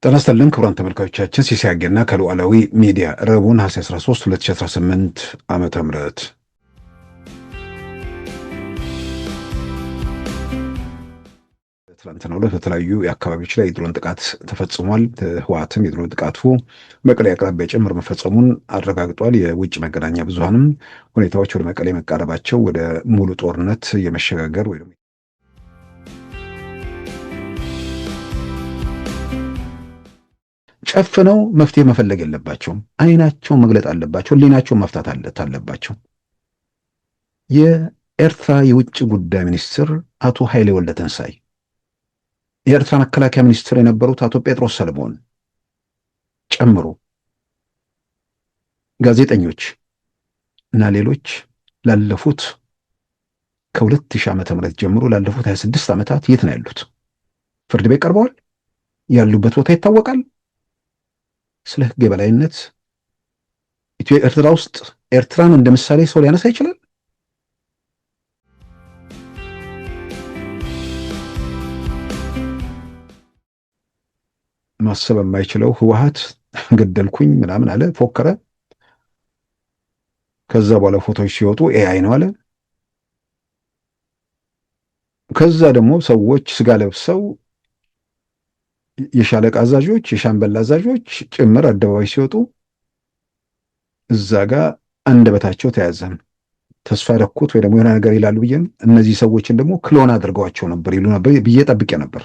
ጤና ይስጥልን ክቡራን ተመልካቾቻችን፣ ሲሳይ አጌና ከሉዓላዊ ሚዲያ ረቡዕ ነሐሴ 13 2018 ዓመተ ምህረት ትናንትናው ዕለት በተለያዩ የአካባቢዎች ላይ የድሮን ጥቃት ተፈጽሟል። ህወሓትም የድሮን ጥቃቱ መቀሌ አቅራቢያ ጭምር መፈጸሙን አረጋግጧል። የውጭ መገናኛ ብዙሃንም ሁኔታዎች ወደ መቀሌ መቃረባቸው ወደ ሙሉ ጦርነት የመሸጋገር ወይ ጨፍነው መፍትሄ መፈለግ የለባቸውም። አይናቸውን መግለጥ አለባቸው። ህሊናቸውን መፍታት አለባቸው። የኤርትራ የውጭ ጉዳይ ሚኒስትር አቶ ኃይሌ ወልደተንሳይ፣ የኤርትራ መከላከያ ሚኒስትር የነበሩት አቶ ጴጥሮስ ሰለሞን ጨምሮ ጋዜጠኞች እና ሌሎች ላለፉት ከ2000 ዓመተ ምህረት ጀምሮ ላለፉት 26 ዓመታት የት ነው ያሉት? ፍርድ ቤት ቀርበዋል። ያሉበት ቦታ ይታወቃል። ስለ ህግ የበላይነት ኤርትራ ውስጥ ኤርትራን እንደ ምሳሌ ሰው ሊያነሳ ይችላል? ማሰብ የማይችለው ህወሓት ገደልኩኝ ምናምን አለ፣ ፎከረ። ከዛ በኋላ ፎቶዎች ሲወጡ ኤአይ ነው አለ። ከዛ ደግሞ ሰዎች ስጋ ለብሰው የሻለቃ አዛዦች የሻምበል አዛዦች ጭምር አደባባይ ሲወጡ እዛ ጋር አንደበታቸው ተያዘ። ተስፋ ደኩት ወይ ደግሞ የሆነ ነገር ይላሉ ብዬ እነዚህ ሰዎችን ደግሞ ክሎን አድርገዋቸው ነበር ይሉ ነበር ብዬ ጠብቄ ነበር።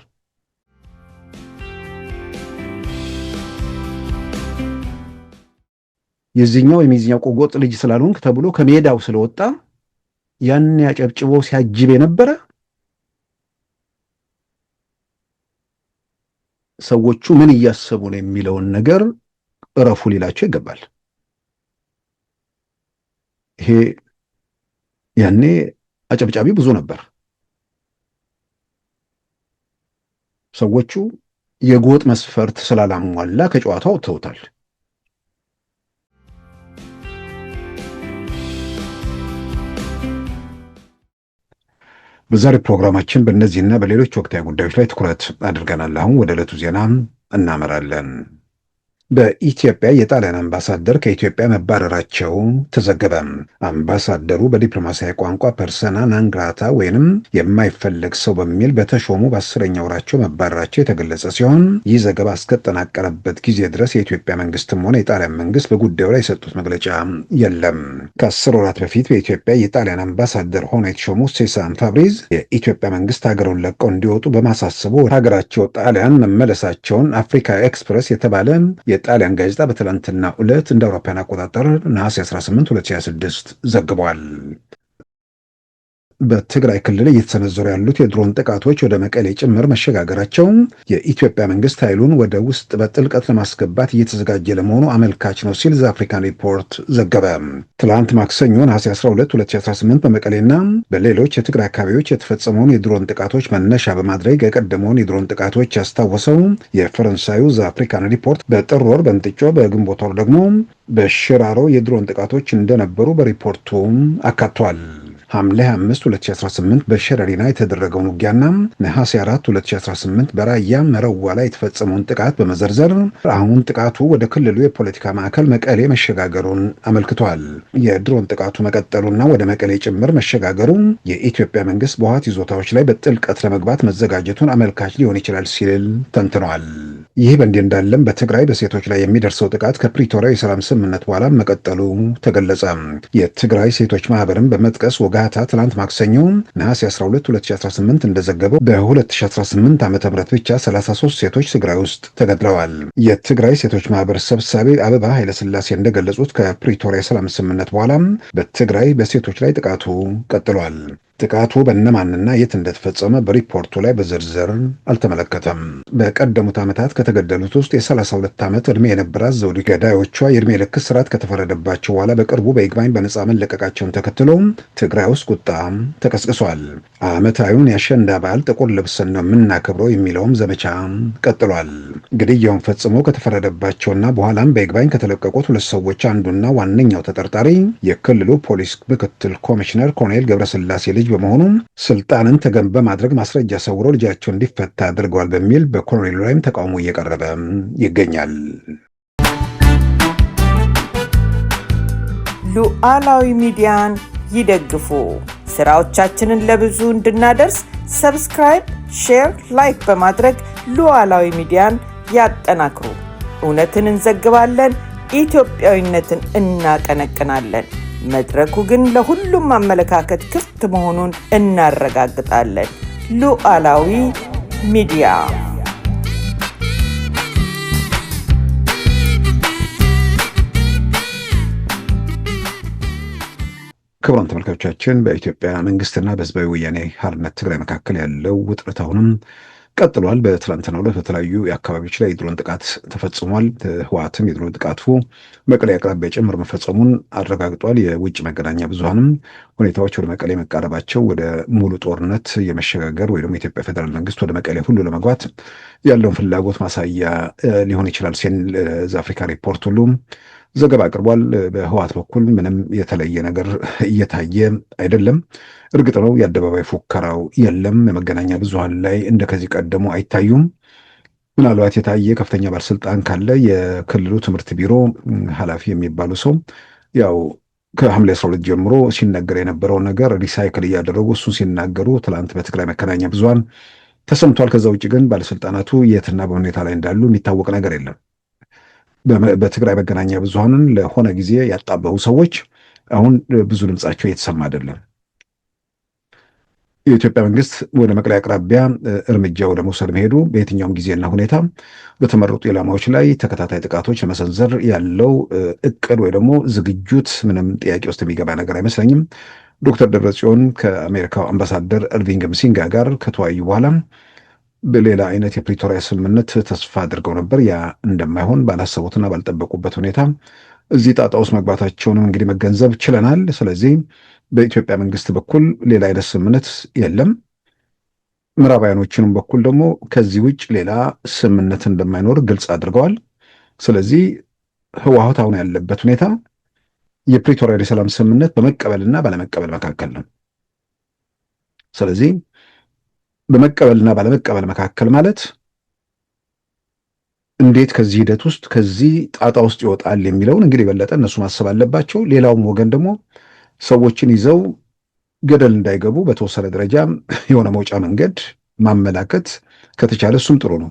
የዚህኛው የሚዚኛው ቆጎጥ ልጅ ስላልሆንክ ተብሎ ከሜዳው ስለወጣ ያን ያጨብጭቦ ሲያጅብ የነበረ ሰዎቹ ምን እያሰቡ ነው የሚለውን ነገር እረፉ ሊላቸው ይገባል። ይሄ ያኔ አጨብጫቢ ብዙ ነበር። ሰዎቹ የጎጥ መስፈርት ስላላሟላ ከጨዋታው ተውታል። በዛሬ ፕሮግራማችን በእነዚህና በሌሎች ወቅታዊ ጉዳዮች ላይ ትኩረት አድርገናል። አሁን ወደ ዕለቱ ዜና እናመራለን። በኢትዮጵያ የጣሊያን አምባሳደር ከኢትዮጵያ መባረራቸው ተዘገበ። አምባሳደሩ በዲፕሎማሲያዊ ቋንቋ ፐርሰና ናን ግራታ ወይንም የማይፈለግ ሰው በሚል በተሾሙ በ10ኛ ወራቸው መባረራቸው የተገለጸ ሲሆን ይህ ዘገባ እስከተጠናቀረበት ጊዜ ድረስ የኢትዮጵያ መንግስትም ሆነ የጣሊያን መንግስት በጉዳዩ ላይ የሰጡት መግለጫ የለም። ከ10 ወራት በፊት በኢትዮጵያ የጣሊያን አምባሳደር ሆነው የተሾሙት ሴሳን ፋብሪዝ የኢትዮጵያ መንግስት ሀገሩን ለቀው እንዲወጡ በማሳሰቡ ሀገራቸው ጣሊያን መመለሳቸውን አፍሪካ ኤክስፕረስ የተባለ የጣሊያን ጋዜጣ በትላንትና ዕለት እንደ አውሮፓውያን አቆጣጠር ነሐሴ 18 2026 ዘግቧል። በትግራይ ክልል እየተሰነዘሩ ያሉት የድሮን ጥቃቶች ወደ መቀሌ ጭምር መሸጋገራቸው የኢትዮጵያ መንግስት ኃይሉን ወደ ውስጥ በጥልቀት ለማስገባት እየተዘጋጀ ለመሆኑ አመልካች ነው ሲል ዘአፍሪካን ሪፖርት ዘገበ። ትላንት ማክሰኞ ነሐሴ 12 2018 በመቀሌና በሌሎች የትግራይ አካባቢዎች የተፈጸመውን የድሮን ጥቃቶች መነሻ በማድረግ የቀደመውን የድሮን ጥቃቶች ያስታወሰው የፈረንሳዩ ዘአፍሪካን ሪፖርት በጥር ወር በእንጥጮ በግንቦት ወር ደግሞ በሽራሮ የድሮን ጥቃቶች እንደነበሩ በሪፖርቱ አካቷል። ሐምሌ 5 2018 በሸረሪና የተደረገውን ውጊያና ነሐሴ 4 2018 በራያ መረዋ ላይ የተፈጸመውን ጥቃት በመዘርዘር አሁን ጥቃቱ ወደ ክልሉ የፖለቲካ ማዕከል መቀሌ መሸጋገሩን አመልክቷል። የድሮን ጥቃቱ መቀጠሉና ወደ መቀሌ ጭምር መሸጋገሩ የኢትዮጵያ መንግስት በህወሓት ይዞታዎች ላይ በጥልቀት ለመግባት መዘጋጀቱን አመልካች ሊሆን ይችላል ሲል ተንትኗል። ይህ በእንዲህ እንዳለም በትግራይ በሴቶች ላይ የሚደርሰው ጥቃት ከፕሪቶሪያ የሰላም ስምምነት በኋላ መቀጠሉ ተገለጸ። የትግራይ ሴቶች ማህበርን በመጥቀስ ወጋታ ትላንት ማክሰኞ ነሐሴ 12 2018 እንደዘገበው በ2018 ዓ.ም ብቻ 33 ሴቶች ትግራይ ውስጥ ተገድለዋል። የትግራይ ሴቶች ማህበር ሰብሳቢ አበባ ኃይለስላሴ እንደገለጹት ከፕሪቶሪያ የሰላም ስምምነት በኋላ በትግራይ በሴቶች ላይ ጥቃቱ ቀጥሏል። ጥቃቱ በነማንና የት እንደተፈጸመ በሪፖርቱ ላይ በዝርዝር አልተመለከተም። በቀደሙት ዓመታት ከተገደሉት ውስጥ የ32 ዓመት ዕድሜ የነበራት ዘውዲቱ ገዳዮቿ የዕድሜ ልክ እስራት ከተፈረደባቸው በኋላ በቅርቡ በይግባኝ በነጻ መለቀቃቸውን ተከትሎ ትግራይ ውስጥ ቁጣ ተቀስቅሷል። ዓመታዊውን የአሸንዳ በዓል ጥቁር ልብስን ነው የምናከብረው የሚለውም ዘመቻ ቀጥሏል። ግድያውን ፈጽሞ ከተፈረደባቸውና በኋላም በይግባኝ ከተለቀቁት ሁለት ሰዎች አንዱና ዋነኛው ተጠርጣሪ የክልሉ ፖሊስ ምክትል ኮሚሽነር ኮሎኔል ገብረስላሴ ልጅ በመሆኑ ስልጣንን ተገን በማድረግ ማስረጃ ሰውሮ ልጃቸው እንዲፈታ አድርገዋል በሚል በኮሎኔሉ ላይም ተቃውሞ እየቀረበ ይገኛል። ሉዓላዊ ሚዲያን ይደግፉ። ስራዎቻችንን ለብዙ እንድናደርስ ሰብስክራይብ፣ ሼር፣ ላይክ በማድረግ ሉዓላዊ ሚዲያን ያጠናክሩ። እውነትን እንዘግባለን፣ ኢትዮጵያዊነትን እናቀነቅናለን። መድረኩ ግን ለሁሉም አመለካከት ክፍት መሆኑን እናረጋግጣለን። ሉዓላዊ ሚዲያ። ክቡራን ተመልካቾቻችን በኢትዮጵያ መንግስትና በህዝባዊ ወያኔ ሓርነት ትግራይ መካከል ያለው ውጥረት አሁንም ቀጥሏል። በትላንትናው ዕለት በተለያዩ የአካባቢዎች ላይ የድሮን ጥቃት ተፈጽሟል። ህወሓትም የድሮን ጥቃቱ መቀሌ አቅራቢያ ጭምር መፈጸሙን አረጋግጧል። የውጭ መገናኛ ብዙሃንም ሁኔታዎች ወደ መቀሌ መቃረባቸው ወደ ሙሉ ጦርነት የመሸጋገር ወይ ደግሞ የኢትዮጵያ ፌዴራል መንግስት ወደ መቀሌ ሁሉ ለመግባት ያለውን ፍላጎት ማሳያ ሊሆን ይችላል ሲል ዘአፍሪካ ሪፖርት ሁሉ ዘገባ አቅርቧል። በህወሓት በኩል ምንም የተለየ ነገር እየታየ አይደለም። እርግጥ ነው የአደባባይ ፉከራው የለም። የመገናኛ ብዙሃን ላይ እንደ ከዚህ ቀደሙ አይታዩም። ምናልባት የታየ ከፍተኛ ባለስልጣን ካለ የክልሉ ትምህርት ቢሮ ኃላፊ የሚባሉ ሰው ያው ከሐምሌ 12 ጀምሮ ሲነገር የነበረው ነገር ሪሳይክል እያደረጉ እሱን ሲናገሩ ትላንት በትግራይ መገናኛ ብዙሃን ተሰምቷል። ከዛ ውጭ ግን ባለስልጣናቱ የትና በሁኔታ ላይ እንዳሉ የሚታወቅ ነገር የለም። በትግራይ መገናኛ ብዙሃንን ለሆነ ጊዜ ያጣበቡ ሰዎች አሁን ብዙ ድምጻቸው እየተሰማ አይደለም። የኢትዮጵያ መንግስት ወደ መቀሌ አቅራቢያ እርምጃ ወደ መውሰድ መሄዱ በየትኛውም ጊዜና ሁኔታ በተመረጡ ኢላማዎች ላይ ተከታታይ ጥቃቶች ለመሰንዘር ያለው እቅድ ወይ ደግሞ ዝግጁት ምንም ጥያቄ ውስጥ የሚገባ ነገር አይመስለኝም። ዶክተር ደብረጽዮን ከአሜሪካው አምባሳደር እርቪንግ ምሲንጋ ጋር ከተወያዩ በኋላ በሌላ አይነት የፕሪቶሪያ ስምምነት ተስፋ አድርገው ነበር። ያ እንደማይሆን ባላሰቡትና ባልጠበቁበት ሁኔታ እዚህ ጣጣ ውስጥ መግባታቸውንም እንግዲህ መገንዘብ ችለናል። ስለዚህ በኢትዮጵያ መንግስት በኩል ሌላ አይነት ስምምነት የለም። ምዕራባውያኖችንም በኩል ደግሞ ከዚህ ውጭ ሌላ ስምምነት እንደማይኖር ግልጽ አድርገዋል። ስለዚህ ህወሓት አሁን ያለበት ሁኔታ የፕሪቶሪያ የሰላም ስምምነት በመቀበልና ባለመቀበል መካከል ነው። ስለዚህ በመቀበልና ባለመቀበል መካከል ማለት እንዴት ከዚህ ሂደት ውስጥ ከዚህ ጣጣ ውስጥ ይወጣል የሚለውን እንግዲህ የበለጠ እነሱ ማሰብ አለባቸው። ሌላውም ወገን ደግሞ ሰዎችን ይዘው ገደል እንዳይገቡ በተወሰነ ደረጃ የሆነ መውጫ መንገድ ማመላከት ከተቻለ እሱም ጥሩ ነው።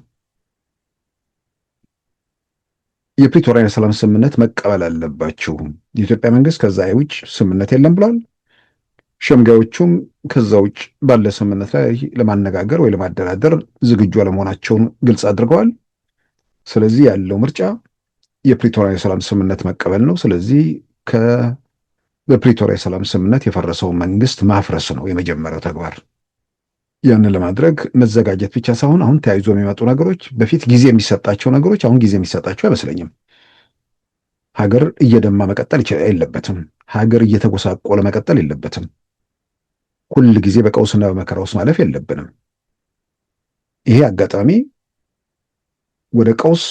የፕሪቶሪያ የሰላም ስምምነት መቀበል አለባችሁ። የኢትዮጵያ መንግስት ከዛ ውጭ ስምምነት የለም ብሏል። ሸምጋዮቹም ከዛ ውጭ ባለ ስምምነት ላይ ለማነጋገር ወይ ለማደራደር ዝግጁ አለመሆናቸውን ግልጽ አድርገዋል። ስለዚህ ያለው ምርጫ የፕሪቶሪያ የሰላም ስምምነት መቀበል ነው። ስለዚህ በፕሪቶሪያ የሰላም ስምምነት የፈረሰው መንግስት ማፍረስ ነው የመጀመሪያው ተግባር። ያንን ለማድረግ መዘጋጀት ብቻ ሳይሆን አሁን ተያይዞ የሚመጡ ነገሮች በፊት ጊዜ የሚሰጣቸው ነገሮች አሁን ጊዜ የሚሰጣቸው አይመስለኝም። ሀገር እየደማ መቀጠል የለበትም። ሀገር እየተጎሳቆለ መቀጠል የለበትም። ሁል ጊዜ በቀውስና በመከራ ውስጥ ማለፍ የለብንም። ይሄ አጋጣሚ ወደ ቀውስ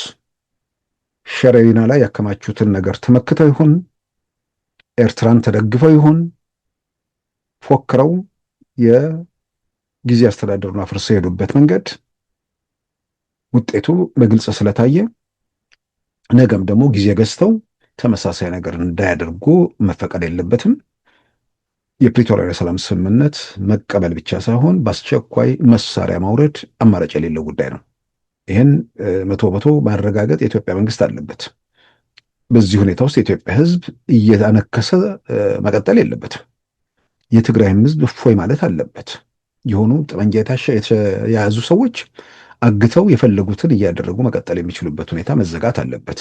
ሸረሪና ላይ ያከማቹትን ነገር ተመክተው ይሆን ኤርትራን ተደግፈው ይሆን ፎክረው የጊዜ አስተዳደሩን አፍርሰው የሄዱበት መንገድ ውጤቱ በግልጽ ስለታየ ነገም ደግሞ ጊዜ ገዝተው ተመሳሳይ ነገር እንዳያደርጉ መፈቀድ የለበትም። የፕሪቶሪያ የሰላም ስምምነት መቀበል ብቻ ሳይሆን በአስቸኳይ መሳሪያ ማውረድ አማራጭ የሌለው ጉዳይ ነው። ይህን 100% ማረጋገጥ የኢትዮጵያ መንግስት አለበት። በዚህ ሁኔታ ውስጥ የኢትዮጵያ ህዝብ እየተነከሰ መቀጠል የለበትም። የትግራይም ህዝብ እፎይ ማለት አለበት። የሆኑ ጠመንጃ የያዙ ሰዎች አግተው የፈለጉትን እያደረጉ መቀጠል የሚችሉበት ሁኔታ መዘጋት አለበት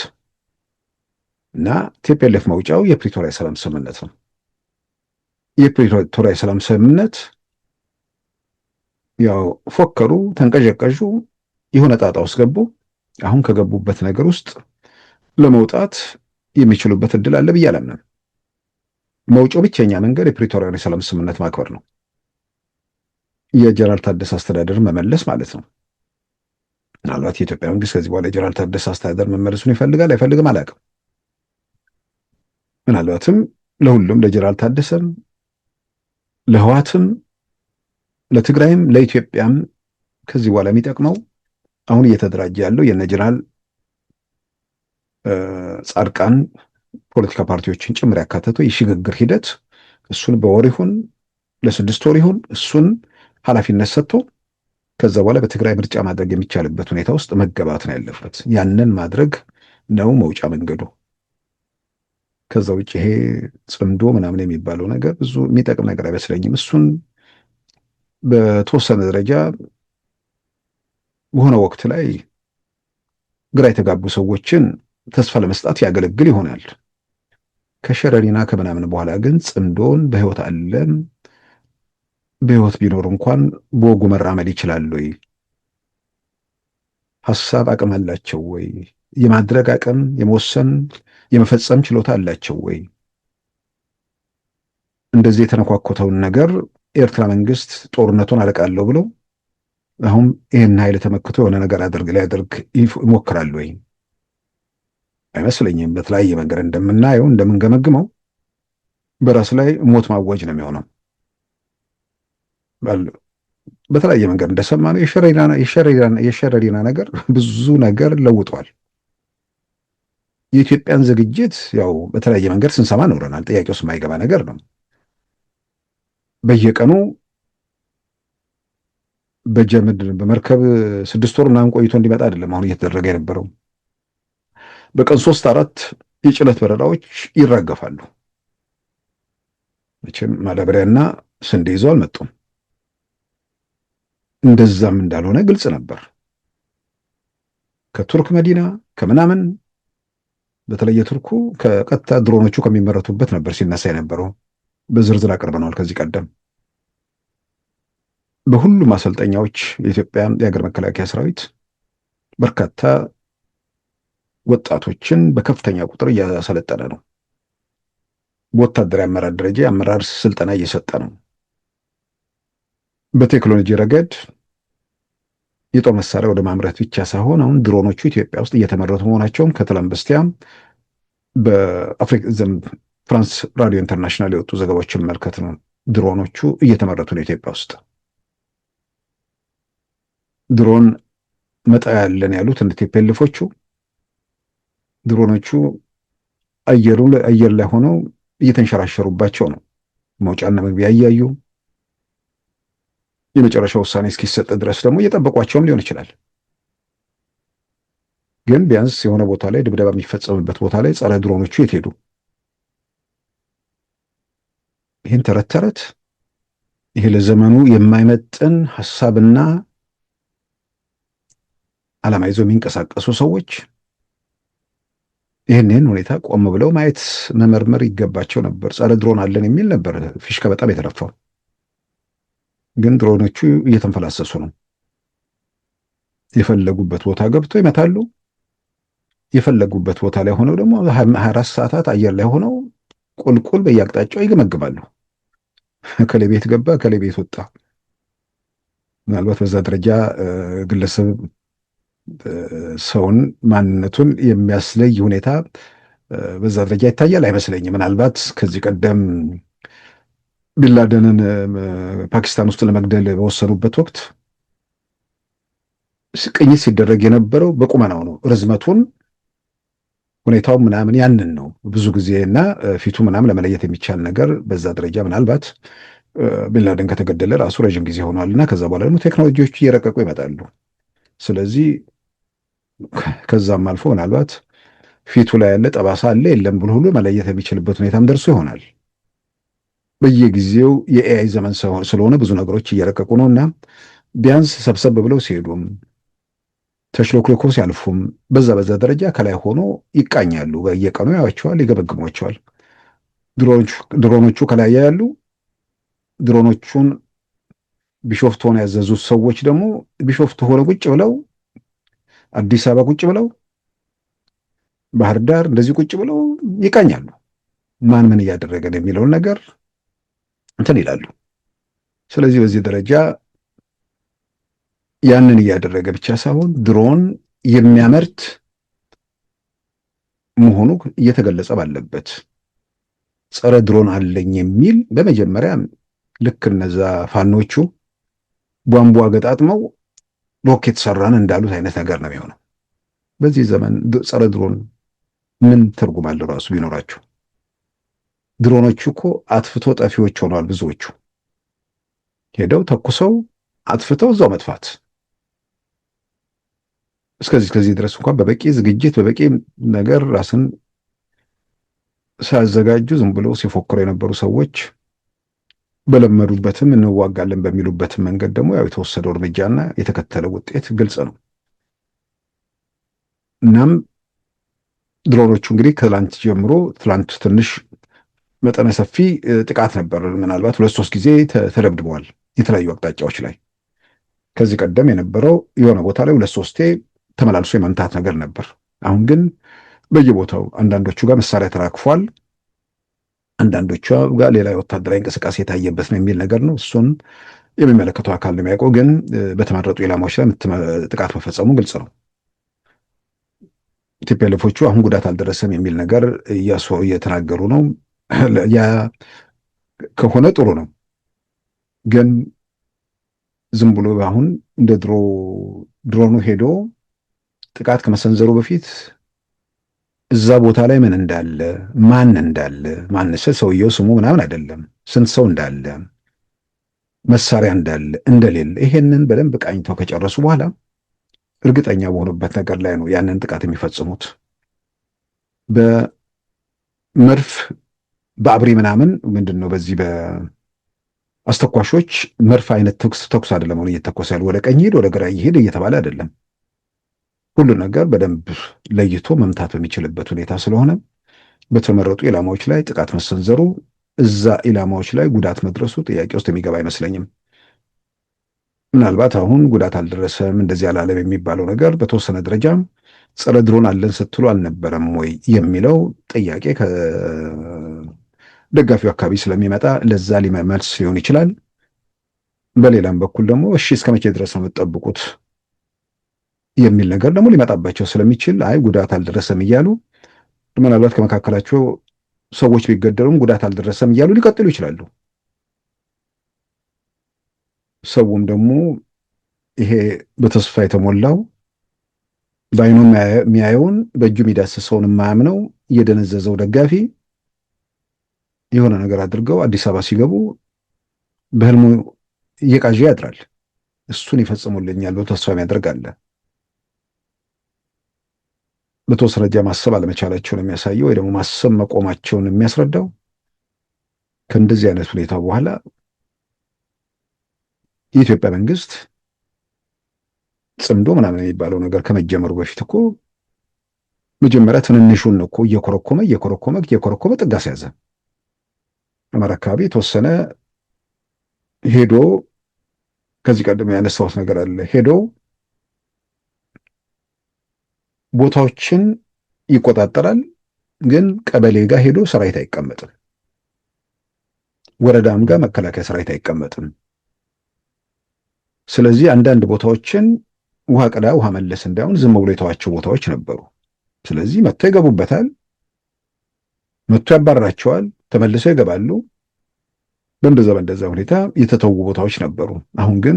እና ቲፒኤልኤፍ መውጫው የፕሪቶሪያ የሰላም ስምምነት ነው። የፕሪቶሪያ የሰላም ስምምነት ያው ፎከሩ፣ ተንቀዠቀዡ፣ የሆነ ጣጣ ውስጥ ገቡ። አሁን ከገቡበት ነገር ውስጥ ለመውጣት የሚችሉበት እድል አለ ብዬ አላምንም። መውጫው ብቸኛ መንገድ የፕሪቶሪያን የሰላም ስምምነት ማክበር ነው። የጀነራል ታደሰ አስተዳደር መመለስ ማለት ነው። ምናልባት የኢትዮጵያ መንግስት ከዚህ በኋላ የጀነራል ታደሰ አስተዳደር መመለሱን ይፈልጋል አይፈልግም አላውቅም። ምናልባትም ለሁሉም ለጀነራል ታደሰም፣ ለህዋትም፣ ለትግራይም፣ ለኢትዮጵያም ከዚህ በኋላ የሚጠቅመው አሁን እየተደራጀ ያለው የነ ጀነራል ጻድቃን ፖለቲካ ፓርቲዎችን ጭምር ያካተተው የሽግግር ሂደት እሱን በወር ይሁን ለ6 ወር ይሁን እሱን ኃላፊነት ሰጥቶ ከዛ በኋላ በትግራይ ምርጫ ማድረግ የሚቻልበት ሁኔታ ውስጥ መገባት ነው ያለበት። ያንን ማድረግ ነው መውጫ መንገዱ። ከዛ ውጭ ይሄ ጽምዶ ምናምን የሚባለው ነገር ብዙ የሚጠቅም ነገር አይመስለኝም። እሱን በተወሰነ ደረጃ በሆነ ወቅት ላይ ግራ የተጋቡ ሰዎችን ተስፋ ለመስጣት ያገለግል ይሆናል። ከሸረሪና ከምናምን በኋላ ግን ጽምዶን በህይወት አለም በህይወት ቢኖር እንኳን በወጉ መራመድ ይችላል ወይ? ሀሳብ አቅም አላቸው ወይ? የማድረግ አቅም፣ የመወሰን የመፈጸም ችሎታ አላቸው ወይ? እንደዚህ የተነኳኮተውን ነገር ኤርትራ መንግስት ጦርነቱን አለቃለሁ ብለው አሁን ይህን ኃይል ተመክቶ የሆነ ነገር ሊያደርግ ይሞክራል ወይ? አይመስለኝም። በተለያየ መንገድ እንደምናየው እንደምንገመግመው በራስ ላይ ሞት ማወጅ ነው የሚሆነው። በተለያየ መንገድ እንደሰማነው የሸረሪና ነገር ብዙ ነገር ለውጧል። የኢትዮጵያን ዝግጅት ያው በተለያየ መንገድ ስንሰማ ኖረናል። ጥያቄ ውስጥ የማይገባ ነገር ነው። በየቀኑ በጀምድ በመርከብ 6 ወር ምናምን ቆይቶ እንዲመጣ አይደለም አሁን እየተደረገ የነበረው። በቀን 3-4 የጭነት በረራዎች ይራገፋሉ። መቼም ማዳበሪያና ስንዴ ይዘው አልመጡም። እንደዛም እንዳልሆነ ግልጽ ነበር። ከቱርክ መዲና ከምናምን በተለየ ቱርኩ ከቀጥታ ድሮኖቹ ከሚመረቱበት ነበር ሲነሳ የነበረው። በዝርዝር አቅርበነዋል ከዚህ ቀደም። በሁሉም ማሰልጠኛዎች የኢትዮጵያ የሀገር መከላከያ ሰራዊት በርካታ ወጣቶችን በከፍተኛ ቁጥር እያሰለጠነ ነው። በወታደራዊ አመራር ደረጃ የአመራር ስልጠና እየሰጠ ነው። በቴክኖሎጂ ረገድ የጦር መሳሪያ ወደ ማምረት ብቻ ሳይሆን አሁን ድሮኖቹ ኢትዮጵያ ውስጥ እየተመረቱ መሆናቸውን ከትላንት በስቲያ ፍራንስ ራዲዮ ኢንተርናሽናል የወጡ ዘገባዎችን መመልከት ነው። ድሮኖቹ እየተመረቱ ነው ኢትዮጵያ ውስጥ። ድሮን መጣያ ያለን ያሉት እንደ ቴፔልፎቹ ድሮኖቹ አየር ላይ ሆነው እየተንሸራሸሩባቸው ነው። መውጫና መግቢያ እያዩ የመጨረሻ ውሳኔ እስኪሰጥ ድረስ ደግሞ እየጠበቋቸውም ሊሆን ይችላል። ግን ቢያንስ የሆነ ቦታ ላይ ድብደባ የሚፈጸምበት ቦታ ላይ ጸረ ድሮኖቹ የት ሄዱ? ይህን ተረት ተረት ይሄ ለዘመኑ የማይመጥን ሐሳብና ዓላማ ይዘው የሚንቀሳቀሱ ሰዎች ይህንን ሁኔታ ቆም ብለው ማየት መመርመር ይገባቸው ነበር። ጸረ ድሮን አለን የሚል ነበር ፊሽካ በጣም የተረፋው። ግን ድሮኖቹ እየተንፈላሰሱ ነው። የፈለጉበት ቦታ ገብተው ይመታሉ። የፈለጉበት ቦታ ላይ ሆነው ደግሞ 24 ሰዓታት አየር ላይ ሆነው ቁልቁል በየአቅጣጫው ይገመግማሉ። ከሌ ቤት ገባ፣ ከሌ ቤት ወጣ። ምናልባት በዛ ደረጃ ግለሰብ ሰውን ማንነቱን የሚያስለይ ሁኔታ በዛ ደረጃ ይታያል አይመስለኝም። ምናልባት ከዚህ ቀደም ቢንላደንን ፓኪስታን ውስጥ ለመግደል በወሰኑበት ወቅት ቅኝት ሲደረግ የነበረው በቁመናው ነው። ርዝመቱን፣ ሁኔታው ምናምን ያንን ነው ብዙ ጊዜ እና ፊቱ ምናምን ለመለየት የሚቻል ነገር በዛ ደረጃ ምናልባት ቢንላደን ከተገደለ ራሱ ረዥም ጊዜ ሆኗል እና ከዛ በኋላ ደግሞ ቴክኖሎጂዎች እየረቀቁ ይመጣሉ። ስለዚህ ከዛም አልፎ ምናልባት ፊቱ ላይ ያለ ጠባሳ አለ የለም ብሎ ሁሉ መለየት የሚችልበት ሁኔታም ደርሶ ይሆናል። በየጊዜው የኤአይ ዘመን ስለሆነ ብዙ ነገሮች እየረቀቁ ነው እና ቢያንስ ሰብሰብ ብለው ሲሄዱም ተሽሎክሎኮ ሲያልፉም በዛ ደረጃ ከላይ ሆኖ ይቃኛሉ። በየቀኑ ያዩዋቸዋል፣ ይገመግሟቸዋል። ድሮኖቹ ከላይ ያሉ ድሮኖቹን ቢሾፍቱ ሆነው ያዘዙት ሰዎች ደግሞ ቢሾፍቱ ሆነው ቁጭ ብለው አዲስ አበባ ቁጭ ብለው ባህር ዳር እንደዚህ ቁጭ ብለው ይቃኛሉ። ማን ምን እያደረገ ነው የሚለውን ነገር እንትን ይላሉ። ስለዚህ በዚህ ደረጃ ያንን እያደረገ ብቻ ሳይሆን ድሮን የሚያመርት መሆኑ እየተገለጸ ባለበት ጸረ ድሮን አለኝ የሚል በመጀመሪያ ልክ እነዛ ፋኖቹ ቧንቧ ገጣጥመው ሮኬት ሰራን እንዳሉት አይነት ነገር ነው የሚሆነው። በዚህ ዘመን ጸረ ድሮን ምን ትርጉም አለው ራሱ ቢኖራቸው? ድሮኖቹ እኮ አጥፍቶ ጠፊዎች ሆነዋል። ብዙዎቹ ሄደው ተኩሰው አጥፍተው እዛው መጥፋት። እስከዚህ ድረስ እንኳን በበቂ ዝግጅት በበቂ ነገር ራስን ሳያዘጋጁ ዝም ብሎ ሲፎክሩ የነበሩ ሰዎች በለመዱበትም እንዋጋለን በሚሉበትም መንገድ ደግሞ ያው የተወሰደው እርምጃና የተከተለው ውጤት ግልጽ ነው። እናም ድሮኖቹ እንግዲህ ከትላንት ጀምሮ ትላንት ትንሽ መጠነ ሰፊ ጥቃት ነበር። ምናልባት 2-3 ጊዜ ተደብድበዋል የተለያዩ አቅጣጫዎች ላይ። ከዚህ ቀደም የነበረው የሆነ ቦታ ላይ 2-3ቴ ተመላልሶ የመምታት ነገር ነበር። አሁን ግን በየቦታው አንዳንዶቹ ጋር መሳሪያ ተራክፏል፣ አንዳንዶቹ ጋር ሌላ የወታደራዊ እንቅስቃሴ የታየበት ነው የሚል ነገር ነው። እሱን የሚመለከተው አካል ነው የሚያውቀው። ግን በተመረጡ ኢላማዎች ላይ ጥቃት መፈጸሙ ግልጽ ነው። ቲፒኤልኤፎቹ አሁን ጉዳት አልደረሰም የሚል ነገር እየተናገሩ ነው። ያ ከሆነ ጥሩ ነው። ግን ዝም ብሎ አሁን እንደ ድሮኑ ሄዶ ጥቃት ከመሰንዘሩ በፊት እዛ ቦታ ላይ ምን እንዳለ ማን እንዳለ ማንስ ሰውየው ስሙ ምናምን አይደለም፣ ስንት ሰው እንዳለ መሳሪያ እንዳለ እንደሌለ ይሄንን በደንብ ቃኝተው ከጨረሱ በኋላ እርግጠኛ በሆኑበት ነገር ላይ ነው ያንን ጥቃት የሚፈጽሙት። በመድፍ በአብሪ ምናምን ምንድን ነው በዚህ በአስተኳሾች መድፍ አይነት ተኩስ አይደለም አሁን እየተኮሰ ያለው። ወደ ቀኝ ሂድ ወደ ግራ ይሄድ እየተባለ አይደለም። ሁሉ ነገር በደንብ ለይቶ መምታት በሚችልበት ሁኔታ ስለሆነ በተመረጡ ኢላማዎች ላይ ጥቃት መሰንዘሩ እዛ ኢላማዎች ላይ ጉዳት መድረሱ ጥያቄ ውስጥ የሚገባ አይመስለኝም። ምናልባት አሁን ጉዳት አልደረሰም እንደዚህ አላለም የሚባለው ነገር በተወሰነ ደረጃ ጸረ ድሮን አለን ስትሉ አልነበረም ወይ የሚለው ጥያቄ ከደጋፊው አካባቢ ስለሚመጣ ለዛ መልስ ሊሆን ይችላል። በሌላም በኩል ደግሞ እሺ እስከ መቼ ድረስ ነው የምትጠብቁት የሚል ነገር ደግሞ ሊመጣባቸው ስለሚችል አይ ጉዳት አልደረሰም እያሉ ምናልባት ከመካከላቸው ሰዎች ቢገደሉም ጉዳት አልደረሰም እያሉ ሊቀጥሉ ይችላሉ። ሰውም ደግሞ ይሄ በተስፋ የተሞላው በዓይኑ የሚያየውን በእጁ የሚዳስሰውን የማያምነው እየደነዘዘው ደጋፊ የሆነ ነገር አድርገው አዲስ አበባ ሲገቡ በህልሙ እየቃዠ ያድራል። እሱን ይፈጽሙልኛል ብሎ ተስፋ የሚያደርግ አለ። በተወሰነ ደረጃ ማሰብ አለመቻላቸውን የሚያሳየው ወይ ደግሞ ማሰብ መቆማቸውን የሚያስረዳው ከእንደዚህ አይነት ሁኔታ በኋላ የኢትዮጵያ መንግስት ጽምዶ ምናምን የሚባለው ነገር ከመጀመሩ በፊት እኮ መጀመሪያ ትንንሹን እኮ እየኮረኮመ ጥግ አስያዘ። አማራ አካባቢ የተወሰነ ሄዶ ከዚህ ቀደም ያነሳሁት ነገር አለ። ሄዶ ቦታዎችን ይቆጣጠራል፣ ግን ቀበሌ ጋር ሄዶ ሰራዊት አይቀመጥም። ወረዳም ጋር መከላከያ ሰራዊት አይቀመጥም። ስለዚህ አንዳንድ ቦታዎችን ውሃ ቀዳ ውሃ መለስ እንዳይሆን ዝም ብሎ የተዋቸው ቦታዎች ነበሩ። ስለዚህ መጥተው ይገቡበታል፣ መጥቶ ያባራቸዋል፣ ተመልሰው ይገባሉ። በእንደዛ ሁኔታ የተተዉ ቦታዎች ነበሩ። አሁን ግን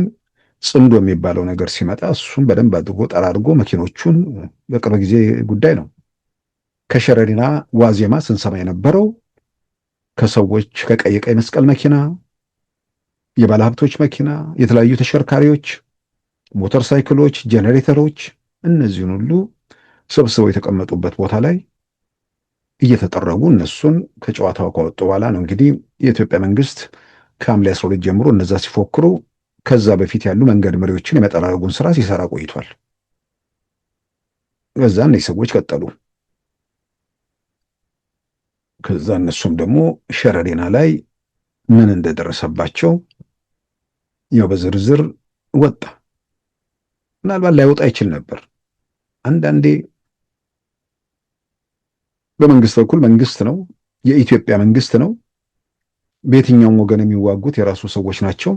ጽምዶ የሚባለው ነገር ሲመጣ እሱን በደንብ አድርጎ ጠራርጎ መኪኖቹን በቅርብ ጊዜ ጉዳይ ነው። ከሸረሪና ዋዜማ ስንሰማ የነበረው ከሰዎች ከቀይ መስቀል መኪና፣ የባለሀብቶች መኪና፣ የተለያዩ ተሽከርካሪዎች፣ ሞተር ሳይክሎች፣ ጄኔሬተሮች እነዚህን ሁሉ ሰብስበው የተቀመጡበት ቦታ ላይ እየተጠረጉ እነሱን ከጨዋታው ካወጡ በኋላ ነው እንግዲህ የኢትዮጵያ መንግስት ከሐምሌ 12 ጀምሮ እነዛ ሲፎክሩ ከዛ በፊት ያሉ መንገድ መሪዎችን የመጠራረጉን ስራ ሲሰራ ቆይቷል። ከዛ እነዚህ ሰዎች ቀጠሉ። ከዛ እነሱም ደግሞ ሸረሪና ላይ ምን እንደደረሰባቸው ያው በዝርዝር ወጣ። ምናልባት ላይወጣ ይችል ነበር። አንዳንዴ በመንግስት በኩል መንግስት ነው፣ የኢትዮጵያ መንግስት ነው። በየትኛውም ወገን የሚዋጉት የራሱ ሰዎች ናቸው።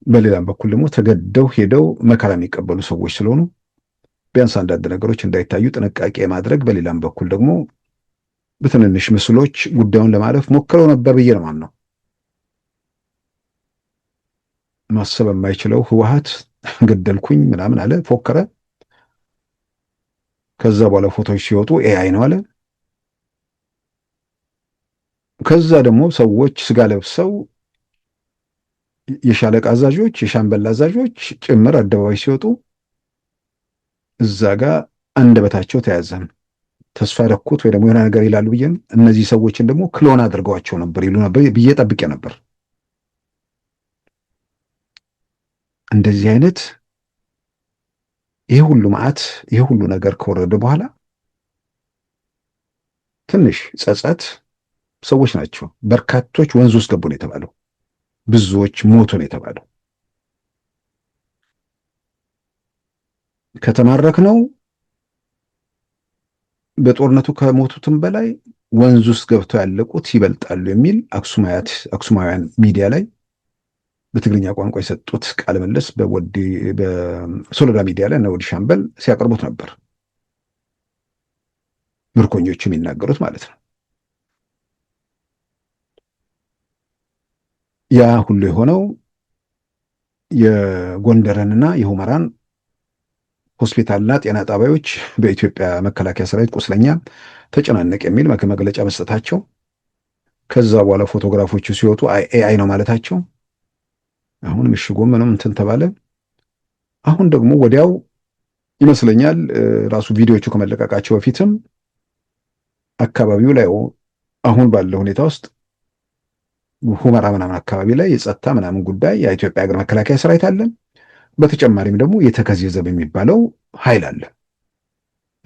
በሌላም በኩል ደግሞ ተገደው ሄደው መከራ የሚቀበሉ ሰዎች ስለሆኑ ቢያንስ አንዳንድ ነገሮች እንዳይታዩ ጥንቃቄ ማድረግ፣ በሌላም በኩል ደግሞ በትንንሽ ምስሎች ጉዳዩን ለማለፍ ሞክረው ነበር ብዬ ነው የማምነው። ማሰብ የማይችለው ህወሓት ገደልኩኝ ምናምን አለ፣ ፎከረ። ከዛ በኋላ ፎቶዎች ሲወጡ ኤአይ ነው አለ። ከዛ ደግሞ ሰዎች ስጋ ለብሰው የሻለቃ አዛዦች፣ የሻምበል አዛዦች ጭምር አደባባይ ሲወጡ እዛ ጋር አንደበታቸው ተያዘን። ተስፋ ረኩት ወይ ደግሞ የሆነ ነገር ይላሉ ብዬ እነዚህ ሰዎችን ደግሞ ክሎን አድርገዋቸው ነበር ይሉ ነበር ብዬ ጠብቄ ነበር። እንደዚህ አይነት ይሄ ሁሉ መዓት ይሄ ሁሉ ነገር ከወረደ በኋላ ትንሽ ጸጸት፣ ሰዎች ናቸው በርካቶች ወንዝ ውስጥ ገቡ ነው የተባለው። ብዙዎች ሞቱ ነው የተባለው። ከተማረክ ነው በጦርነቱ ከሞቱትም በላይ ወንዝ ውስጥ ገብተው ያለቁት ይበልጣሉ የሚል አክሱማውያን ሚዲያ ላይ በትግርኛ ቋንቋ የሰጡት ቃለ ምልልስ በሶሎዳ ሚዲያ ላይ እነ ወዲ ሻምበል ሲያቀርቡት ነበር። ምርኮኞቹ የሚናገሩት ማለት ነው። ያ ሁሉ የሆነው የጎንደርንና የሁመራን ሆስፒታልና ጤና ጣቢያዎች በኢትዮጵያ መከላከያ ሰራዊት ቁስለኛ ተጨናነቅ የሚል መግለጫ መስጠታቸው፣ ከዛ በኋላ ፎቶግራፎቹ ሲወጡ ኤአይ ነው ማለታቸው፣ አሁን ምሽጎ ምንም እንትን ተባለ። አሁን ደግሞ ወዲያው ይመስለኛል ራሱ ቪዲዮቹ ከመለቀቃቸው በፊትም አካባቢው ላይ አሁን ባለው ሁኔታ ውስጥ ሁመራ ምናምን አካባቢ ላይ የጸጥታ ምናምን ጉዳይ የኢትዮጵያ ሀገር መከላከያ ሰራዊት አለ። በተጨማሪም ደግሞ የተከዜ ዘብ የሚባለው ኃይል አለ።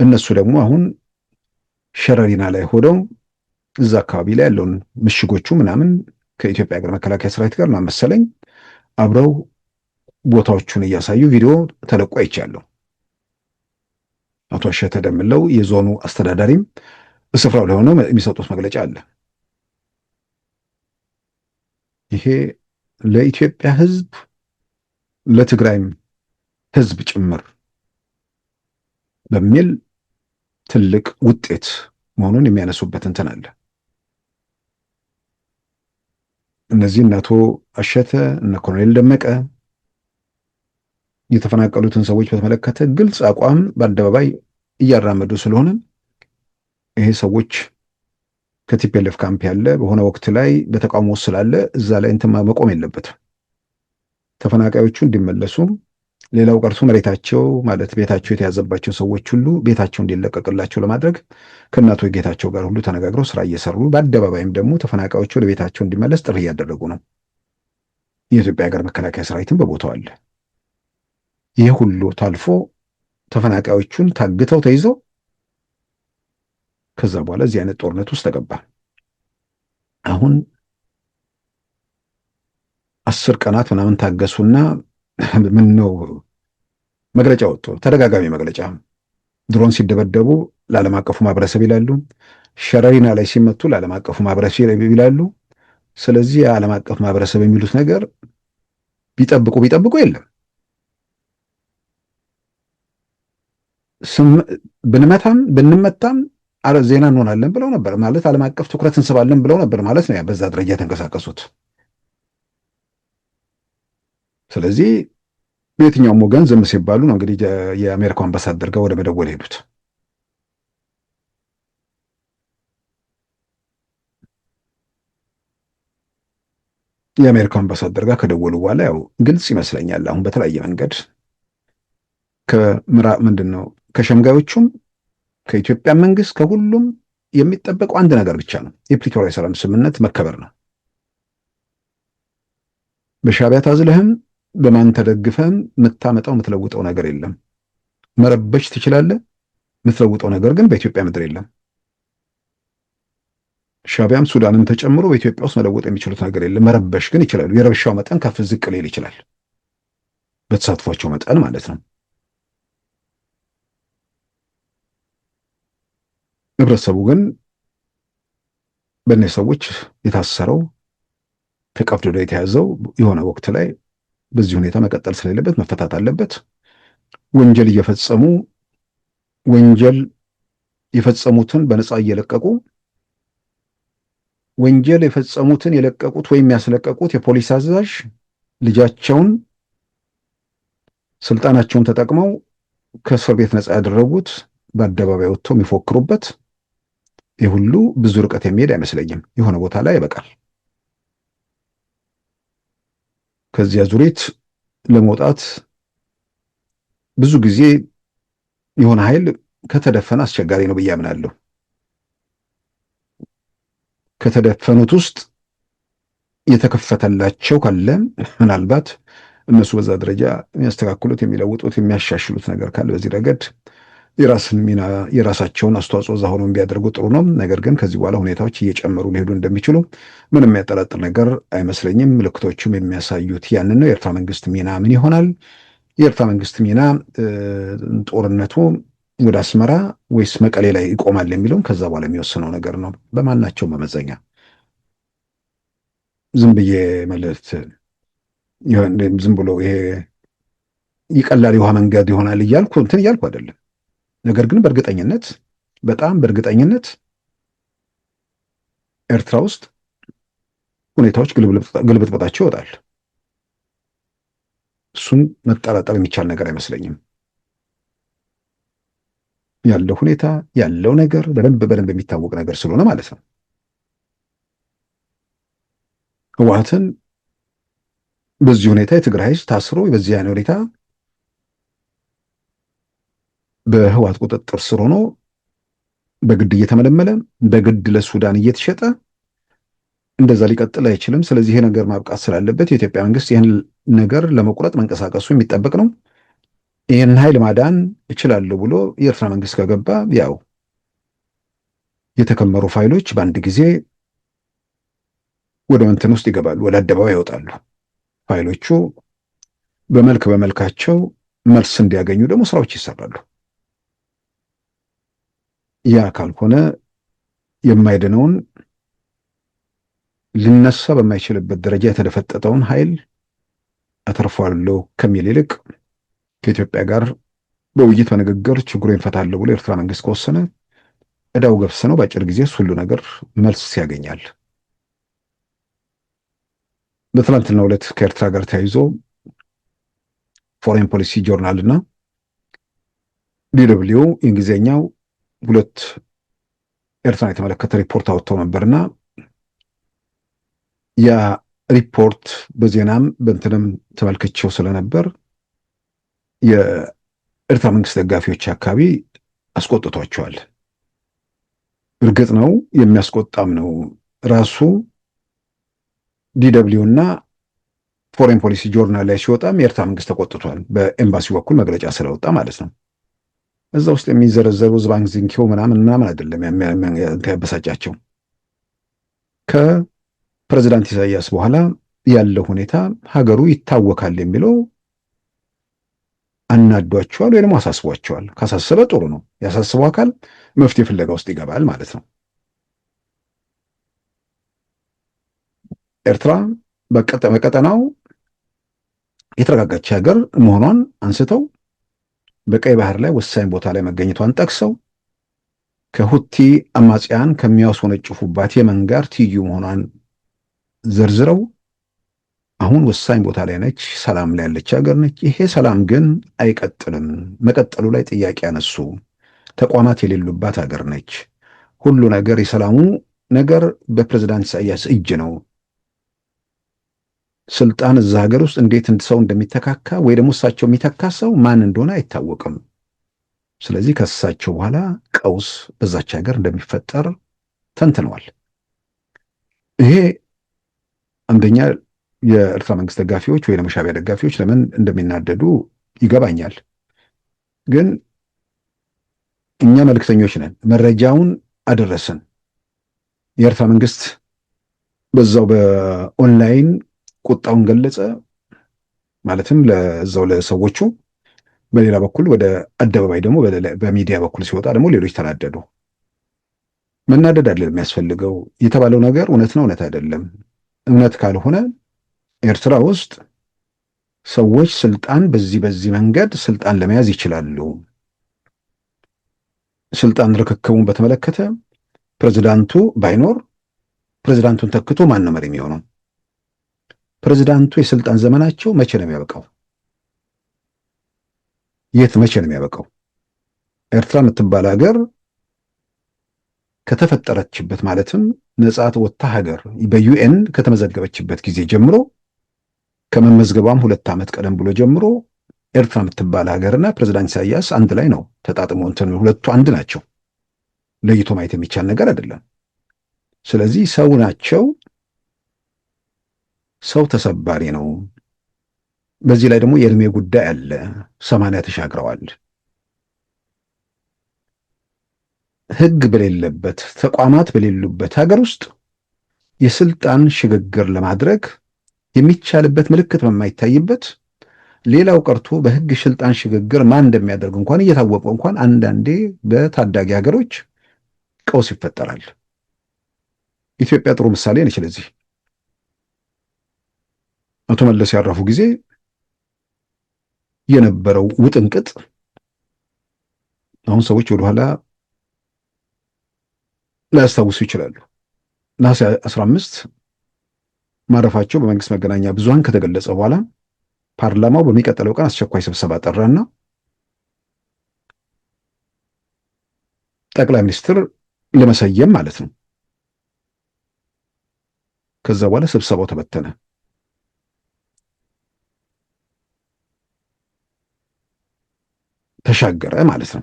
እነሱ ደግሞ አሁን ሸረሪና ላይ ሆነው እዛ አካባቢ ላይ ያለውን ምሽጎቹ ምናምን ከኢትዮጵያ ሀገር መከላከያ ሰራዊት ጋር ምናምን መሰለኝ አብረው ቦታዎቹን እያሳዩ ቪዲዮ ተለቆ አይቻለሁ። አቶ አሸተ ደምለው የዞኑ አስተዳዳሪም በስፍራው ላይ ሆነው የሚሰጡት መግለጫ አለ። ይሄ ለኢትዮጵያ ሕዝብ ለትግራይም ሕዝብ ጭምር በሚል ትልቅ ውጤት መሆኑን የሚያነሱበት እንትን አለ። እነዚህ እነ አቶ አሸተ እነ ኮሎኔል ደመቀ የተፈናቀሉትን ሰዎች በተመለከተ ግልጽ አቋም በአደባባይ እያራመዱ ስለሆነ ይሄ ሰዎች ከቲፒኤልኤፍ ካምፕ ያለ በሆነ ወቅት ላይ በተቃውሞ ስላለ እዛ ላይ እንትን መቆም የለበትም። ተፈናቃዮቹ እንዲመለሱ፣ ሌላው ቀርቶ መሬታቸው ማለት ቤታቸው የተያዘባቸው ሰዎች ሁሉ ቤታቸው እንዲለቀቅላቸው ለማድረግ ከእናቶ ጌታቸው ጋር ሁሉ ተነጋግረው ስራ እየሰሩ በአደባባይም ደግሞ ተፈናቃዮቹ ወደ ቤታቸው እንዲመለስ ጥሪ እያደረጉ ነው። የኢትዮጵያ ሀገር መከላከያ ሰራዊትም በቦታው አለ። ይህ ሁሉ ታልፎ ተፈናቃዮቹን ታግተው ተይዘው ከዛ በኋላ እዚህ አይነት ጦርነት ውስጥ ተገባ። አሁን 10 ቀናት ምናምን ታገሱና ምን ነው መግለጫ ወጥቶ ተደጋጋሚ መግለጫ። ድሮን ሲደበደቡ ለዓለም አቀፉ ማህበረሰብ ይላሉ፣ ሸረሪና ላይ ሲመቱ ለዓለም አቀፉ ማህበረሰብ ይላሉ። ስለዚህ የዓለም አቀፍ ማህበረሰብ የሚሉት ነገር ቢጠብቁ የለም። ብንመታም ብንመታም ዜና እንሆናለን ብለው ነበር ማለት ዓለም አቀፍ ትኩረት እንስባለን ብለው ነበር ማለት ነው። በዛ ደረጃ የተንቀሳቀሱት። ስለዚህ በየትኛውም ወገን ዝም ሲባሉ ነው እንግዲህ የአሜሪካው አምባሳደር ጋር ወደ መደወል ሄዱት። የአሜሪካው አምባሳደር ጋር ከደወሉ በኋላ ያው ግልጽ ይመስለኛል አሁን በተለያየ መንገድ ከሸምጋዮቹም ከኢትዮጵያ መንግስት ከሁሉም የሚጠበቀው አንድ ነገር ብቻ ነው፣ የፕሪቶሪያ ሰላም ስምምነት መከበር ነው። በሻዕቢያ ታዝለህም በማን ተደግፈህም የምትለውጠው ነገር የለም። መረበሽ ትችላለህ፣ የምትለውጠው ነገር ግን በኢትዮጵያ ምድር የለም። ሻዕቢያም ሱዳንን ተጨምሮ በኢትዮጵያ ውስጥ መለወጥ የሚችሉት ነገር የለም። መረበሽ ግን ይችላሉ። የረብሻው መጠን ከፍ ዝቅ ሊል ይችላል፣ በተሳትፏቸው መጠን ማለት ነው። ህብረተሰቡ ግን በእነዚህ ሰዎች የታሰረው ተቀፍድዶ የተያዘው የሆነ ወቅት ላይ በዚህ ሁኔታ መቀጠል ስለሌለበት መፈታት አለበት። ወንጀል እየፈጸሙ ወንጀል የፈጸሙትን በነፃ እየለቀቁ ወንጀል የፈጸሙትን የለቀቁት ወይም ያስለቀቁት የፖሊስ አዛዥ ልጃቸውን ስልጣናቸውን ተጠቅመው ከእስር ቤት ነፃ ያደረጉት በአደባባይ ወጥተው የሚፎክሩበት ይህ ሁሉ ብዙ ርቀት የሚሄድ አይመስለኝም። የሆነ ቦታ ላይ ይበቃል። ከዚያ ዙሪት ለመውጣት ብዙ ጊዜ የሆነ ኃይል ከተደፈነ አስቸጋሪ ነው ብዬ አምናለሁ። ከተደፈኑት ውስጥ የተከፈተላቸው ካለ ምናልባት እነሱ በዛ ደረጃ የሚያስተካክሉት፣ የሚለውጡት፣ የሚያሻሽሉት ነገር ካለ በዚህ ረገድ የራስን ሚና የራሳቸውን አስተዋጽኦ እዛ ሆነው ቢያደርጉ ጥሩ ነው። ነገር ግን ከዚህ በኋላ ሁኔታዎች እየጨመሩ ሊሄዱ እንደሚችሉ ምንም የሚያጠራጥር ነገር አይመስለኝም። ምልክቶቹም የሚያሳዩት ያንን ነው። የኤርትራ መንግስት ሚና ምን ይሆናል? የኤርትራ መንግስት ሚና ጦርነቱ ወደ አስመራ ወይስ መቀሌ ላይ ይቆማል የሚለውን ከዛ በኋላ የሚወስነው ነገር ነው። በማናቸው መመዘኛ ዝም ብዬ ማለት ዝም ብሎ ይሄ ይቀላል የውሃ መንገድ ይሆናል እያልኩ አይደለም። ነገር ግን በእርግጠኝነት በጣም በእርግጠኝነት ኤርትራ ውስጥ ሁኔታዎች ግልብጥብጣቸው ይወጣል። እሱን መጠራጠር የሚቻል ነገር አይመስለኝም። ያለው ሁኔታ ያለው ነገር በደንብ የሚታወቅ ነገር ስለሆነ ማለት ነው። ህወሓትን በዚህ ሁኔታ የትግራይ ህዝብ ታስሮ በዚህ አይነት ሁኔታ በህወሓት ቁጥጥር ስር ሆኖ በግድ እየተመለመለ በግድ ለሱዳን እየተሸጠ እንደዛ ሊቀጥል አይችልም። ስለዚህ ይሄ ነገር ማብቃት ስላለበት የኢትዮጵያ መንግስት ይህን ነገር ለመቁረጥ መንቀሳቀሱ የሚጠበቅ ነው። ይህን ኃይል ማዳን እችላለሁ ብሎ የኤርትራ መንግስት ከገባ ያው የተከመሩ ፋይሎች በአንድ ጊዜ ወደ እንትን ውስጥ ይገባሉ፣ ወደ አደባባይ ይወጣሉ። ፋይሎቹ በመልካቸው መልስ እንዲያገኙ ደግሞ ስራዎች ይሰራሉ። ያ ካልሆነ የማይድነውን ሊነሳ በማይችልበት ደረጃ የተደፈጠጠውን ኃይል አተርፏለሁ ከሚል ይልቅ ከኢትዮጵያ ጋር በውይይት በንግግር ችግሩን እፈታለሁ ብሎ የኤርትራ መንግስት ከወሰነ ዕዳው ገብስ ነው። በአጭር ጊዜ ሁሉ ነገር መልስ ያገኛል። በትናንትናው ዕለት ከኤርትራ ጋር ተያይዞ ፎሬን ፖሊሲ ጆርናል እና ዲደብሊው እንግሊዝኛው ሁለት ኤርትራን የተመለከተ ሪፖርት አወጥተው ነበርና ያ ሪፖርት በዜናም በእንትንም ተመልክቼው ስለነበር የኤርትራ መንግስት ደጋፊዎች አካባቢ አስቆጥቷቸዋል። እርግጥ ነው የሚያስቆጣም ነው። ራሱ ዲደብሊው እና ፎሬን ፖሊሲ ጆርናል ላይ ሲወጣም የኤርትራ መንግስት ተቆጥቷል። በኤምባሲው በኩል መግለጫ ስለወጣ ማለት ነው። እዛ ውስጥ የሚዘረዘሩ ዝባንግዚንኪው ምናምን አይደለም ያበሳጫቸው። ከፕሬዚዳንት ኢሳያስ በኋላ ያለው ሁኔታ ሀገሩ ይታወካል የሚለው አናዷቸዋል ወይ ደግሞ አሳስቧቸዋል። ካሳሰበ ጥሩ ነው። ያሳስበው አካል መፍትሄ ፍለጋ ውስጥ ይገባል ማለት ነው። ኤርትራ በቀጠናው የተረጋጋች ሀገር መሆኗን አንስተው በቀይ ባህር ላይ ወሳኝ ቦታ ላይ መገኘቷን ጠቅሰው ከሁቲ አማጽያን ከሚያስወነጭፉባት የመን ጋር ትይዩ መሆኗን ዘርዝረው አሁን ወሳኝ ቦታ ላይ ነች፣ ሰላም ላይ ያለች ሀገር ነች። ይሄ ሰላም ግን አይቀጥልም፣ መቀጠሉ ላይ ጥያቄ ያነሱ ተቋማት የሌሉባት ሀገር ነች። ሁሉ ነገር የሰላሙ ነገር በፕሬዝዳንት ኢሳያስ እጅ ነው። ስልጣን እዛ ሀገር ውስጥ እንዴት ሰው እንደሚተካካ ወይ ደግሞ እሳቸው የሚተካ ሰው ማን እንደሆነ አይታወቅም። ስለዚህ ከእሳቸው በኋላ ቀውስ በዛች ሀገር እንደሚፈጠር ተንትነዋል። ይሄ አንደኛ የኤርትራ መንግስት ደጋፊዎች ወይ ደግሞ ሻዕቢያ ደጋፊዎች ለምን እንደሚናደዱ ይገባኛል። ግን እኛ መልክተኞች ነን፣ መረጃውን አደረስን። የኤርትራ መንግስት በዛው በኦንላይን ቁጣውን ገለጸ። ማለትም ለዛው ለሰዎቹ፣ በሌላ በኩል ወደ አደባባይ ደግሞ በሚዲያ በኩል ሲወጣ ደግሞ ሌሎች ተናደዱ። መናደድ አይደለም የሚያስፈልገው። የተባለው ነገር እውነት ነው፣ እውነት አይደለም። እውነት ካልሆነ ኤርትራ ውስጥ ሰዎች ስልጣን በዚህ መንገድ ስልጣን ለመያዝ ይችላሉ። ስልጣን ርክክቡን በተመለከተ ፕሬዝዳንቱ ባይኖር ፕሬዝዳንቱን ተክቶ ማን ነው መሪ የሚሆነው? ፕሬዝዳንቱ የስልጣን ዘመናቸው መቼ ነው የሚያበቃው? መቼ ነው የሚያበቃው? ኤርትራ የምትባል ሀገር ከተፈጠረችበት ማለትም ነጻ ወጥታ ሀገር በዩኤን ከተመዘገበችበት ጊዜ ጀምሮ ከመመዝገቧም 2 ዓመት ቀደም ብሎ ጀምሮ ኤርትራ የምትባል ሀገርና ፕሬዝዳንት ኢሳያስ አንድ ላይ ነው ተጣጥሞ ሁለቱ አንድ ናቸው። ለይቶ ማየት የሚቻል ነገር አይደለም። ስለዚህ ሰው ናቸው። ሰው ተሰባሪ ነው። በዚህ ላይ ደግሞ የእድሜ ጉዳይ አለ። 80 ተሻግረዋል። ህግ በሌለበት ተቋማት በሌሉበት ሀገር ውስጥ የስልጣን ሽግግር ለማድረግ የሚቻልበት ምልክት በማይታይበት፣ ሌላው ቀርቶ በህግ ስልጣን ሽግግር ማን እንደሚያደርግ እንኳን እየታወቀ እንኳን አንዳንዴ በታዳጊ ሀገሮች ቀውስ ይፈጠራል። ኢትዮጵያ ጥሩ ምሳሌ ነች ለዚህ። አቶ መለስ ያረፉ ጊዜ የነበረው ውጥንቅጥ አሁን ሰዎች ወደኋላ ላያስታውሱ ይችላሉ። ነሐሴ 15 ማረፋቸው በመንግስት መገናኛ ብዙሃን ከተገለጸ በኋላ ፓርላማው በሚቀጥለው ቀን አስቸኳይ ስብሰባ ጠራና ጠቅላይ ሚኒስትር ለመሰየም ማለት ነው። ከዛ በኋላ ስብሰባው ተበተነ። ተሻገረ ማለት ነው።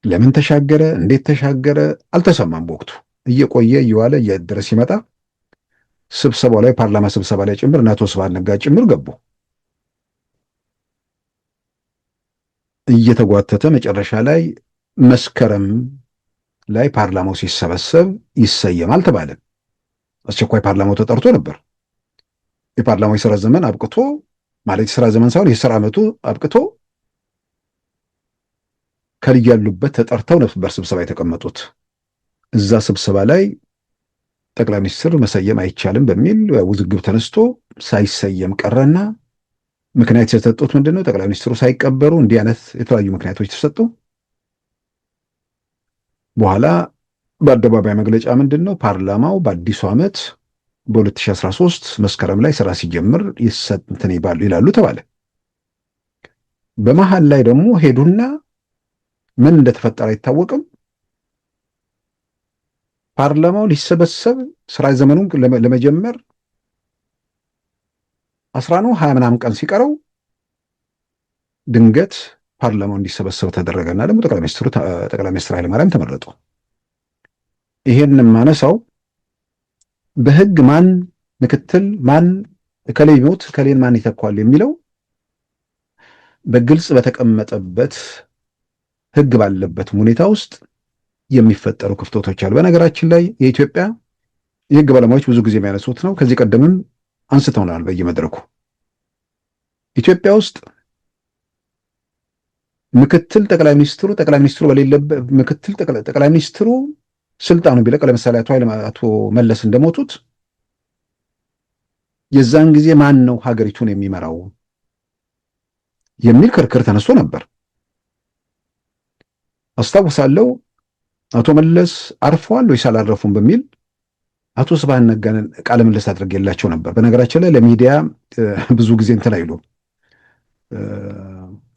ለምን ተሻገረ? እንዴት ተሻገረ? አልተሰማም በወቅቱ። እየቆየ እየዋለ እያደረ ሲመጣ ስብሰባው ላይ ፓርላማ ስብሰባ ላይ ጭምር እና አቶ ስብሃት ነጋ ጭምር ገቡ። እየተጓተተ መጨረሻ ላይ መስከረም ላይ ፓርላማው ሲሰበሰብ ይሰየማል ተባለ። አስቸኳይ ፓርላማው ተጠርቶ ነበር። የፓርላማው የሥራ ዘመን አብቅቶ ማለት የሥራ ዘመን ሳይሆን የሥራ ዓመቱ አብቅቶ ከልጅ ያሉበት ተጠርተው ነበር ስብሰባ የተቀመጡት። እዛ ስብሰባ ላይ ጠቅላይ ሚኒስትር መሰየም አይቻልም በሚል ውዝግብ ተነስቶ ሳይሰየም ቀረና ምክንያት የተሰጡት ምንድን ነው? ጠቅላይ ሚኒስትሩ ሳይቀበሩ እንዲህ አይነት የተለያዩ ምክንያቶች ተሰጡ። በኋላ በአደባባይ መግለጫ ምንድን ነው? ፓርላማው በአዲሱ ዓመት በ2013 መስከረም ላይ ስራ ሲጀምር ይሰጥን ይላሉ ተባለ። በመሃል ላይ ደግሞ ሄዱና ምን እንደተፈጠረ አይታወቅም። ፓርላማው ሊሰበሰብ ስራ ዘመኑን ለመጀመር 20 ምናምን ቀን ሲቀረው ድንገት ፓርላማው እንዲሰበሰብ ተደረገና ደግሞ ጠቅላይ ሚኒስትር ኃይለማርያም ተመረጡ። ይሄን ማነሳው በህግ ማን ምክትል ማን እከሌ ቢሞት እከሌን ማን ይተካዋል የሚለው በግልጽ በተቀመጠበት ህግ ባለበት ሁኔታ ውስጥ የሚፈጠሩ ክፍተቶች አሉ። በነገራችን ላይ የኢትዮጵያ የህግ ባለሙያዎች ብዙ ጊዜ የሚያነሱት ነው። ከዚህ ቀደምም አንስተውናል በየመድረኩ። ኢትዮጵያ ውስጥ ምክትል ጠቅላይ ሚኒስትሩ በሌለበት ምክትል ጠቅላይ ሚኒስትሩ ስልጣኑ ቢለቅ፣ ለምሳሌ አቶ መለስ እንደሞቱት የዛን ጊዜ ማን ነው ሀገሪቱን የሚመራው የሚል ክርክር ተነስቶ ነበር። አስታውሳለሁ። አቶ መለስ አርፈዋል ወይስ አላረፉም በሚል አቶ ስብሃት ነጋን ቃለ ምልልስ አድርጌላቸው ነበር። በነገራችን ላይ ለሚዲያ ብዙ ጊዜ እንትን አይሉ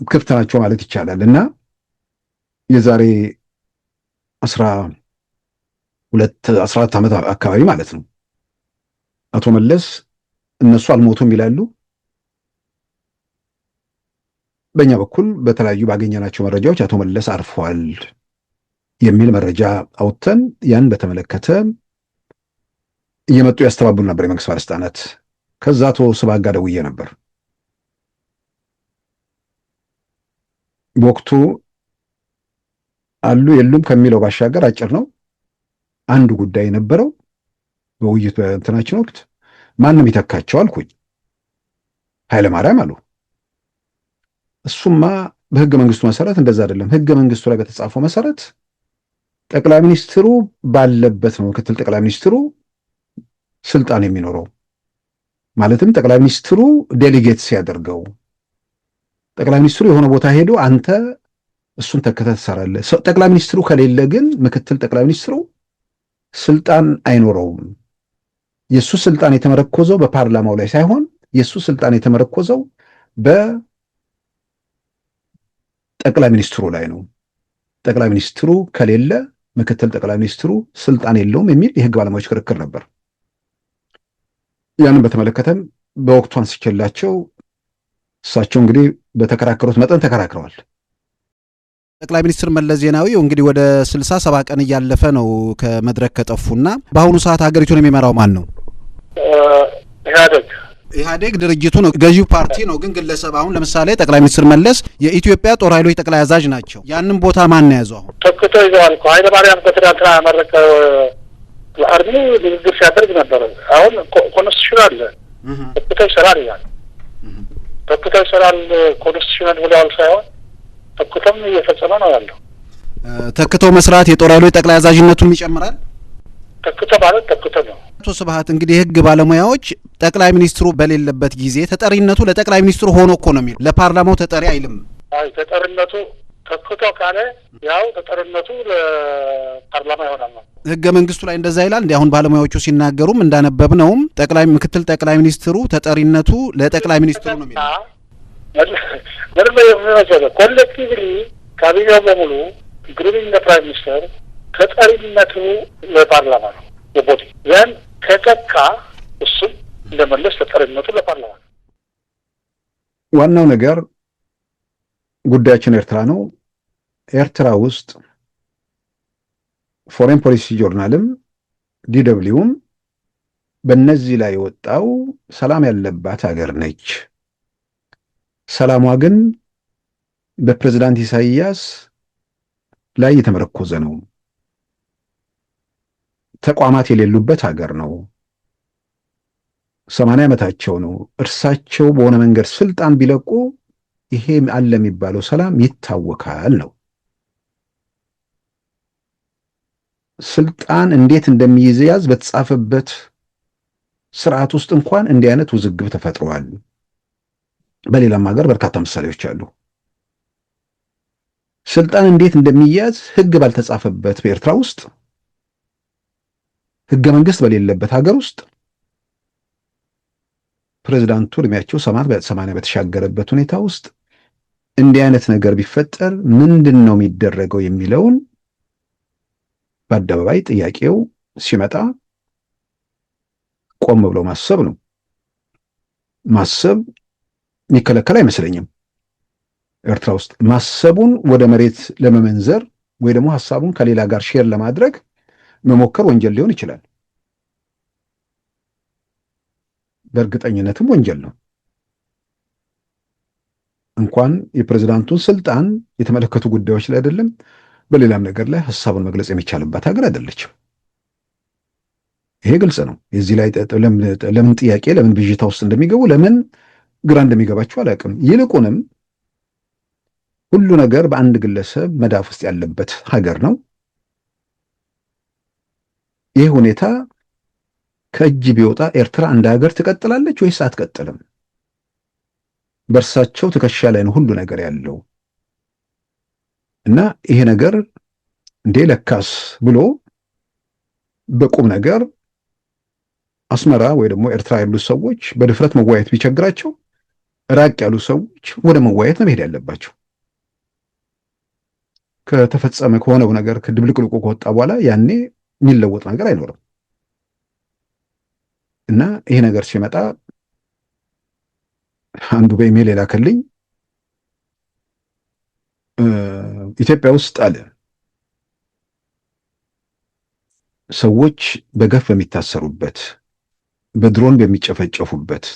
ክፍት ናቸው ማለት ይቻላል። እና የዛሬ 14 ዓመት አካባቢ ማለት ነው አቶ መለስ እነሱ አልሞቱም ይላሉ። በእኛ በኩል በተለያዩ ባገኘናቸው መረጃዎች አቶ መለስ አርፈዋል የሚል መረጃ አውጥተን ያን በተመለከተ እየመጡ ያስተባብሉ ነበር የመንግስት ባለስልጣናት። ከዛ አቶ ስብሃት ጋር ደውዬ ነበር። በወቅቱ አሉ የሉም ከሚለው ባሻገር አጭር ነው። አንዱ ጉዳይ የነበረው በውይይቱ እንትናችን ወቅት ማንም ይተካቸው አልኩኝ። ኃይለማርያም አሉ። እሱማ በህገ መንግስቱ መሰረት እንደዛ አይደለም። ህገ መንግስቱ ላይ በተጻፈው መሰረት ጠቅላይ ሚኒስትሩ ባለበት ነው ምክትል ጠቅላይ ሚኒስትሩ ስልጣን የሚኖረው። ማለትም ጠቅላይ ሚኒስትሩ ዴሊጌት ሲያደርገው ጠቅላይ ሚኒስትሩ የሆነ ቦታ ሄዶ አንተ እሱን ተከተህ ትሰራለህ። ጠቅላይ ሚኒስትሩ ከሌለ ግን ምክትል ጠቅላይ ሚኒስትሩ ስልጣን አይኖረውም። የሱ ስልጣን የተመረኮዘው በፓርላማው ላይ ሳይሆን የሱ ስልጣን የተመረኮዘው በጠቅላይ ሚኒስትሩ ላይ ነው። ጠቅላይ ሚኒስትሩ ከሌለ ምክትል ጠቅላይ ሚኒስትሩ ስልጣን የለውም የሚል የህግ ባለሙያዎች ክርክር ነበር። ያንን በተመለከተም በወቅቱ አንስቼላቸው እሳቸው እንግዲህ በተከራከሩት መጠን ተከራክረዋል። ጠቅላይ ሚኒስትር መለስ ዜናዊ እንግዲህ ወደ 60-70 ቀን እያለፈ ነው ከመድረክ ከጠፉና በአሁኑ ሰዓት ሀገሪቱን የሚመራው ማን ነው? ኢህአዴግ ድርጅቱ ነው፣ ገዢው ፓርቲ ነው። ግን ግለሰብ አሁን ለምሳሌ ጠቅላይ ሚኒስትር መለስ የኢትዮጵያ ጦር ኃይሎች ጠቅላይ አዛዥ ናቸው። ያንን ቦታ ማን ነው ያዘው? አሁን ተክቶ ይዘዋል እኮ ኃይለማርያም ከትናንትና መረቀ ለአርሚ ንግግር ሲያደርግ ነበር። አሁን ኮንስቲቱሽን አለ ተክቶ ይሰራል ይላል። ተክቶ ይሰራል ኮንስቲቱሽን ብለዋል ሳይሆን ተክቶም እየፈጸመ ነው ያለው። ተክቶ መስራት የጦር ኃይሎች ጠቅላይ አዛዥነቱን ይጨምራል። ተክቶ ማለት ተክቶ ነው። አቶ ስብሐት እንግዲህ የህግ ባለሙያዎች ጠቅላይ ሚኒስትሩ በሌለበት ጊዜ ተጠሪነቱ ለጠቅላይ ሚኒስትሩ ሆኖ እኮ ነው የሚለው፣ ለፓርላማው ተጠሪ አይልም። አይ ተጠሪነቱ ተክቶ ካለ ያው ተጠሪነቱ ለፓርላማ ይሆናል ነው። ህገ መንግስቱ ላይ እንደዛ ይላል። እንዲህ አሁን ባለሙያዎቹ ሲናገሩም እንዳነበብነውም ምክትል ጠቅላይ ሚኒስትሩ ተጠሪነቱ ለጠቅላይ ሚኒስትሩ ነው የሚለው። ምንም የሚመሰለው ኮሌክቲቭሊ ካቢኔው በሙሉ ኢንክሉዲንግ ፕራይም ሚኒስተር ተጠሪነቱ ለፓርላማ ነው የቦዲ ያን ከተካ እሱም እንደመለስ ተጠሪነቱ ለፓርላማ ነው። ዋናው ነገር ጉዳያችን ኤርትራ ነው። ኤርትራ ውስጥ ፎሬን ፖሊሲ ጆርናልም ዲደብሊውም በእነዚህ ላይ የወጣው ሰላም ያለባት ሀገር ነች፣ ሰላሟ ግን በፕሬዝዳንት ኢሳይያስ ላይ የተመረኮዘ ነው፣ ተቋማት የሌሉበት ሀገር ነው፣ 80 ዓመታቸው ነው፣ እርሳቸው በሆነ መንገድ ስልጣን ቢለቁ ይሄ አለ የሚባለው ሰላም ይታወካል ነው። ስልጣን እንዴት እንደሚይዝ በተጻፈበት ስርዓት ውስጥ እንኳን እንዲህ አይነት ውዝግብ ተፈጥሯል። በሌላም ሀገር በርካታ ምሳሌዎች አሉ። ስልጣን እንዴት እንደሚያዝ ህግ ባልተጻፈበት በኤርትራ ውስጥ ህገ መንግስት በሌለበት ሀገር ውስጥ ፕሬዝዳንቱ እድሜያቸው 80 በተሻገረበት ሁኔታ ውስጥ እንዲህ አይነት ነገር ቢፈጠር ምንድን ነው የሚደረገው የሚለውን በአደባባይ ጥያቄው ሲመጣ ቆም ብሎ ማሰብ ነው። ማሰብ የሚከለከል አይመስለኝም። ኤርትራ ውስጥ ማሰቡን ወደ መሬት ለመመንዘር ወይ ደግሞ ሐሳቡን ከሌላ ጋር ሼር ለማድረግ መሞከር ወንጀል ሊሆን ይችላል። በእርግጠኝነትም ወንጀል ነው። እንኳን የፕሬዝዳንቱን ስልጣን የተመለከቱ ጉዳዮች ላይ አይደለም፣ በሌላም ነገር ላይ ሐሳቡን መግለጽ የሚቻልባት ሀገር አይደለችም። ይሄ ግልጽ ነው። የዚህ ላይ ለምን ጥያቄ ለምን ብዥታ ውስጥ እንደሚገቡ ለምን ግራ እንደሚገባቸው አላውቅም። ይልቁንም ሁሉ ነገር በአንድ ግለሰብ መዳፍ ውስጥ ያለበት ሀገር ነው። ይህ ሁኔታ ከእጅ ቢወጣ ኤርትራ እንደ ሀገር ትቀጥላለች ወይስ አትቀጥልም? በእርሳቸው ትከሻ ላይ ነው ሁሉ ነገር ያለው እና ይሄ ነገር እንዴ ለካስ ብሎ በቁም ነገር አስመራ ወይ ደግሞ ኤርትራ ያሉ ሰዎች በድፍረት መዋየት ቢቸግራቸው ራቅ ያሉ ሰዎች ወደ መዋየት ነው መሄድ ያለባቸው። ከተፈጸመ ከሆነው ነገር ከድብልቅልቁ ከወጣ በኋላ ያኔ የሚለወጥ ነገር አይኖርም እና ይሄ ነገር ሲመጣ አንዱ በኢሜል የላከልኝ ኢትዮጵያ ውስጥ አለ ሰዎች በገፍ በሚታሰሩበት በድሮን በሚጨፈጨፉበት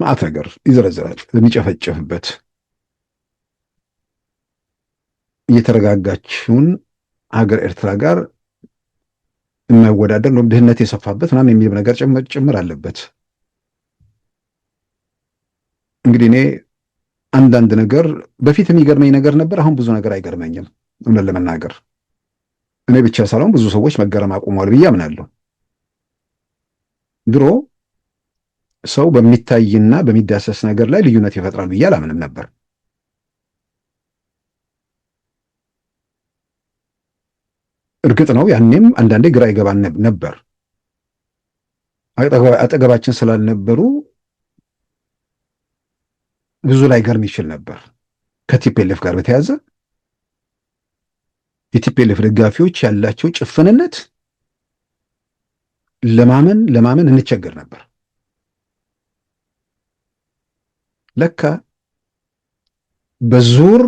ማዕት ነገር ይዘረዘራል። በሚጨፈጨፍበት እየተረጋጋችውን ሀገር ኤርትራ ጋር የማይወዳደር ነው፣ ድህነት የሰፋበት ምናምን የሚል ነገር ጭምር አለበት። እንግዲህ እኔ አንዳንድ ነገር በፊት የሚገርመኝ ነገር ነበር፣ አሁን ብዙ ነገር አይገርመኝም። እውነት ለመናገር እኔ ብቻ ሳልሆን ብዙ ሰዎች መገረም አቁመዋል ብዬ አምናለሁ። ድሮ ሰው በሚታይና በሚዳሰስ ነገር ላይ ልዩነት ይፈጥራል ብዬ አላምንም ነበር። እርግጥ ነው ያኔም አንዳንዴ ግራ ይገባን ነበር። አጠገባችን ስላልነበሩ ብዙ ላይ ገርም ይችል ነበር። ከቲፒኤልኤፍ ጋር በተያዘ የቲፒኤልኤፍ ደጋፊዎች ያላቸው ጭፍንነት ለማመን እንቸገር ነበር። ለካ በዙር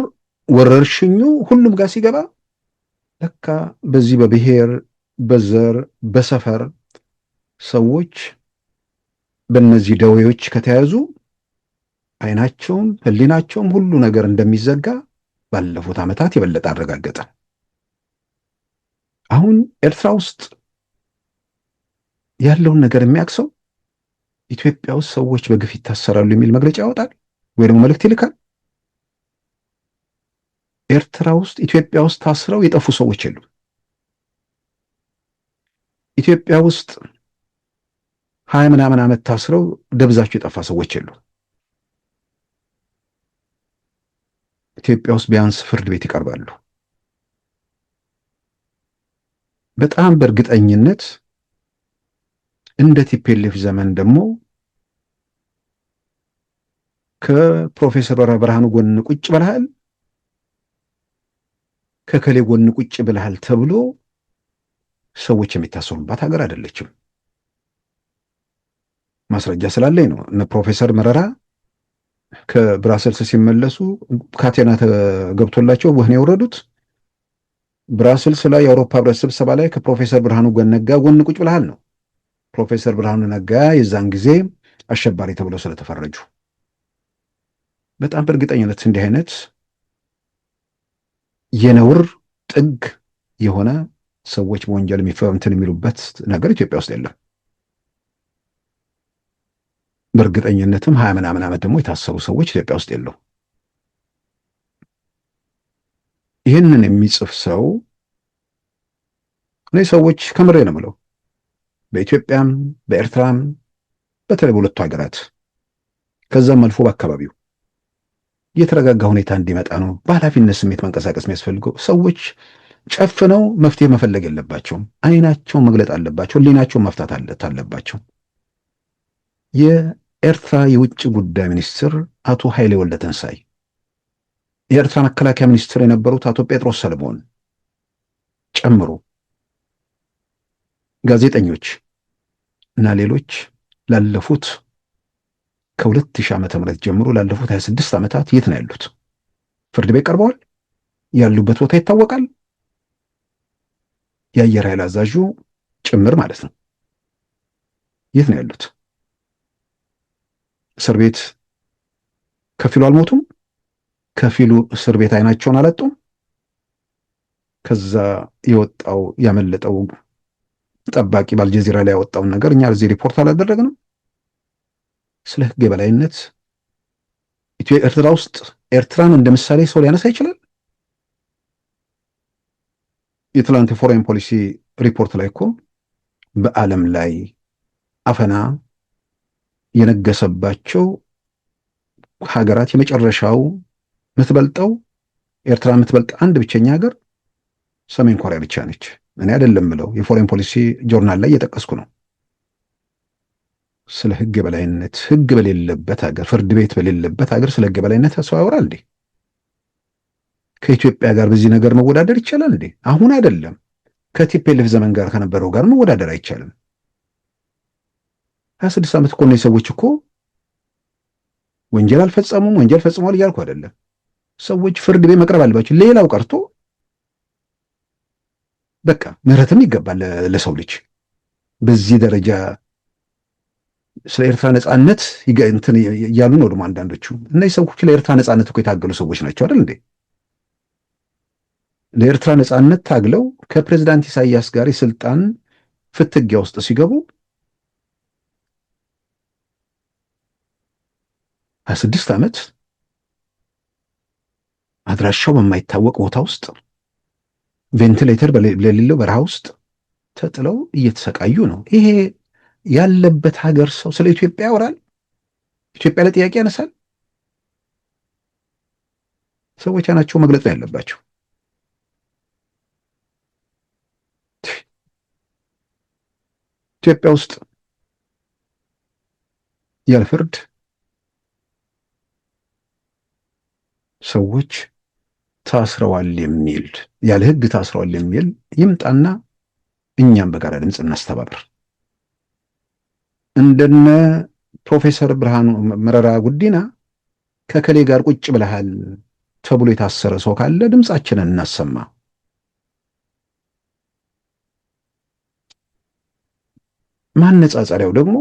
ወረርሽኙ ሁሉም ጋር ሲገባ ለካ በዚህ በብሔር በዘር በሰፈር ሰዎች በእነዚህ ደዌዎች ከተያዙ አይናቸውም ሕሊናቸውም ሁሉ ነገር እንደሚዘጋ ባለፉት ዓመታት የበለጠ አረጋገጠ። አሁን ኤርትራ ውስጥ ያለውን ነገር የሚያክሰው ኢትዮጵያ ውስጥ ሰዎች በግፍ ይታሰራሉ የሚል መግለጫ ያወጣል ወይ ደግሞ መልእክት ይልካል። ኤርትራ ውስጥ ኢትዮጵያ ውስጥ ታስረው የጠፉ ሰዎች የሉም። ኢትዮጵያ ውስጥ 20 ምናምን ዓመት ታስረው ደብዛቸው የጠፋ ሰዎች የሉም። ኢትዮጵያ ውስጥ ቢያንስ ፍርድ ቤት ይቀርባሉ። በጣም በእርግጠኝነት እንደ ቲፒኤልኤፍ ዘመን ደግሞ ከፕሮፌሰር ብርሃኑ ጎን ቁጭ ብለሃል፣ ከከሌ ጎን ቁጭ ብለሃል ተብሎ ሰዎች የሚታሰሩባት ሀገር አይደለችም። ማስረጃ ስላለኝ ነው። እነ ፕሮፌሰር መረራ ከብራሰልስ ሲመለሱ ካቴና ተገብቶላቸው ወህኒ የወረዱት ብራሰልስ ላይ የአውሮፓ ህብረት ስብሰባ ላይ ከፕሮፌሰር ብርሃኑ ነጋ ጎን ቁጭ ብለሃል ነው። ፕሮፌሰር ብርሃኑ ነጋ የዛን ጊዜ አሸባሪ ተብለው ስለተፈረጁ በጣም በእርግጠኝነት እንዲህ አይነት የነውር ጥግ የሆነ ሰዎች በወንጀል እንትን የሚሉበት ነገር ኢትዮጵያ ውስጥ የለም። በእርግጠኝነትም 20 ምናምን ዓመት ደግሞ የታሰሩ ሰዎች ኢትዮጵያ ውስጥ የለው። ይህንን የሚጽፍ ሰው እኔ ሰዎች ከምሬ ነው የምለው በኢትዮጵያም በኤርትራም በተለይ በሁለቱ ሀገራት ከዛም አልፎ በአካባቢው የተረጋጋ ሁኔታ እንዲመጣ ነው በኃላፊነት ስሜት መንቀሳቀስ የሚያስፈልገው። ሰዎች ጨፍነው መፍትሄ መፈለግ የለባቸውም። አይናቸውን መግለጥ አለባቸው። ሕሊናቸውን መፍታት አለባቸው። የኤርትራ የውጭ ጉዳይ ሚኒስትር አቶ ኃይሌ ወልደተንሳይ፣ የኤርትራ መከላከያ ሚኒስትር የነበሩት አቶ ጴጥሮስ ሰለሞን ጨምሮ ጋዜጠኞች እና ሌሎች ላለፉት ከ2000 ዓመተ ምህረት ጀምሮ ላለፉት 26 ዓመታት የት ነው ያሉት? ፍርድ ቤት ቀርበዋል። ያሉበት ቦታ ይታወቃል። የአየር ኃይል አዛዡ ጭምር ማለት ነው። የት ነው ያሉት? እስር ቤት ከፊሉ አልሞቱም፣ ከፊሉ እስር ቤት አይናቸውን አላጡም። ከዛ የወጣው ያመለጠው ጠባቂ በአልጀዚራ ላይ ያወጣውን ነገር እኛ እዚህ ሪፖርት አላደረግንም። ስለ ሕግ የበላይነት ኤርትራ ውስጥ ኤርትራን እንደ ምሳሌ ሰው ሊያነሳ ይችላል። የትላንት የፎሬን ፖሊሲ ሪፖርት ላይ እኮ በዓለም ላይ አፈና የነገሰባቸው ሀገራት የመጨረሻው የምትበልጠው ኤርትራ የምትበልጥ አንድ ብቸኛ ሀገር ሰሜን ኮሪያ ብቻ ነች። እኔ አይደለም ብለው የፎሬን ፖሊሲ ጆርናል ላይ እየጠቀስኩ ነው። ስለ ሕግ የበላይነት ሕግ በሌለበት ሀገር፣ ፍርድ ቤት በሌለበት ሀገር ስለ ሕግ የበላይነት ሰው ያወራል እንዴ? ከኢትዮጵያ ጋር በዚህ ነገር መወዳደር ይቻላል እንዴ? አሁን አይደለም ከቲፒኤልኤፍ ዘመን ጋር ከነበረው ጋር መወዳደር አይቻልም። 26 ዓመት እኮ ነው። ሰዎች እኮ ወንጀል አልፈጸሙም፣ ወንጀል ፈጽመዋል እያልኩ አይደለም። ሰዎች ፍርድ ቤት መቅረብ አለባቸው። ሌላው ቀርቶ በቃ ምህረትም ይገባል ለሰው ልጅ። በዚህ ደረጃ ስለ ኤርትራ ነጻነት እንትን እያሉ ነው ደግሞ አንዳንዶቹ። እነዚህ ሰዎች ለኤርትራ ነጻነት እኮ የታገሉ ሰዎች ናቸው አይደል እንዴ? ለኤርትራ ነጻነት ታግለው ከፕሬዝዳንት ኢሳያስ ጋር የስልጣን ፍትጊያ ውስጥ ሲገቡ 26 ዓመት አድራሻው በማይታወቅ ቦታ ውስጥ ቬንቲሌተር በሌለው በረሃ ውስጥ ተጥለው እየተሰቃዩ ነው። ይሄ ያለበት ሀገር ሰው ስለ ኢትዮጵያ ያወራል? ኢትዮጵያ ለጥያቄ ያነሳል? ሰዎች ናቸው መግለጽ ነው ያለባቸው። ኢትዮጵያ ውስጥ ያለ ፍርድ ሰዎች ታስረዋል የሚል ያለ ሕግ ታስረዋል የሚል ይምጣና እኛም በጋራ ድምፅ እናስተባብር። እንደነ ፕሮፌሰር ብርሃኑ መረራ ጉዲና ከከሌ ጋር ቁጭ ብለሃል ተብሎ የታሰረ ሰው ካለ ድምፃችንን እናሰማ። ማነጻጸሪያው ደግሞ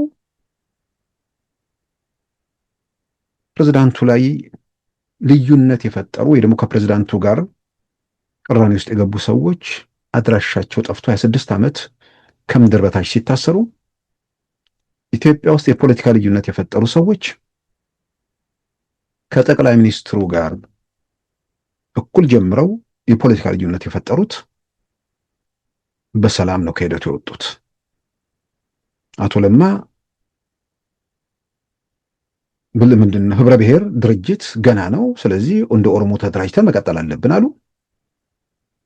ፕሬዝዳንቱ ላይ ልዩነት የፈጠሩ ወይ ደግሞ ከፕሬዝዳንቱ ጋር ቅራኔ ውስጥ የገቡ ሰዎች አድራሻቸው ጠፍቶ 26 ዓመት ከምድር በታች ሲታሰሩ፣ ኢትዮጵያ ውስጥ የፖለቲካ ልዩነት የፈጠሩ ሰዎች ከጠቅላይ ሚኒስትሩ ጋር እኩል ጀምረው የፖለቲካ ልዩነት የፈጠሩት በሰላም ነው ከሂደቱ የወጡት። አቶ ለማ ምንድነው ህብረ ብሔር ድርጅት ገና ነው፣ ስለዚህ እንደ ኦሮሞ ተደራጅተን መቀጠል አለብን አሉ።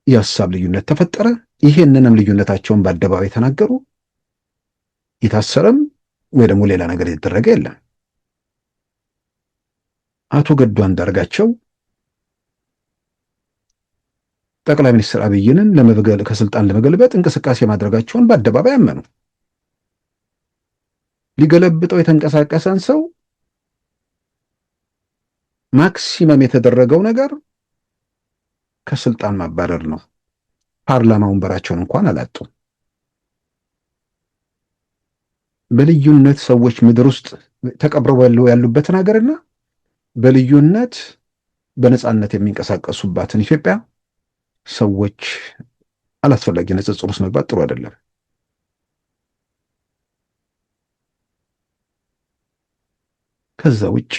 የሀሳብ ልዩነት ተፈጠረ። ይሄንንም ልዩነታቸውን በአደባባይ ተናገሩ። የታሰረም ወይ ደግሞ ሌላ ነገር የተደረገ የለም። አቶ ገዱ አንዳርጋቸው ጠቅላይ ሚኒስትር አብይንን ከስልጣን ለመገልበጥ እንቅስቃሴ ማድረጋቸውን በአደባባይ አመኑ። ሊገለብጠው የተንቀሳቀሰን ሰው ማክሲመም የተደረገው ነገር ከስልጣን ማባረር ነው። ፓርላማ ወንበራቸውን እንኳን አላጡም። በልዩነት ሰዎች ምድር ውስጥ ተቀብረው ያሉበትን ሀገርና በልዩነት በነጻነት የሚንቀሳቀሱባትን ኢትዮጵያ ሰዎች አላስፈላጊ ንጽጽር ውስጥ መግባት ጥሩ አይደለም። ከዛ ውጭ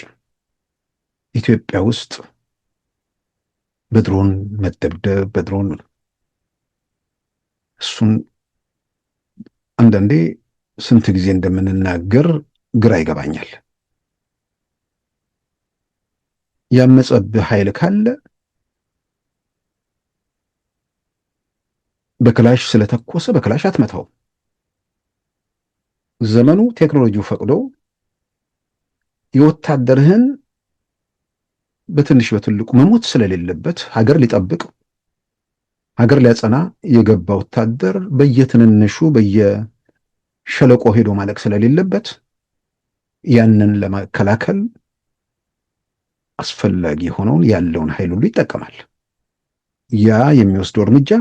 ኢትዮጵያ ውስጥ በድሮን መደብደብ በድሮን እሱን አንዳንዴ ስንት ጊዜ እንደምንናገር ግራ ይገባኛል። ያመፀብህ ኃይል ካለ በክላሽ ስለተኮሰ በክላሽ አትመታው። ዘመኑ ቴክኖሎጂው ፈቅዶ የወታደርህን በትንሽ በትልቁ መሞት ስለሌለበት ሀገር ሊጠብቅ ሀገር ሊያጸና የገባ ወታደር በየትንንሹ በየሸለቆ ሄዶ ማለቅ ስለሌለበት ያንን ለመከላከል አስፈላጊ የሆነውን ያለውን ኃይል ሁሉ ይጠቀማል። ያ የሚወስደው እርምጃ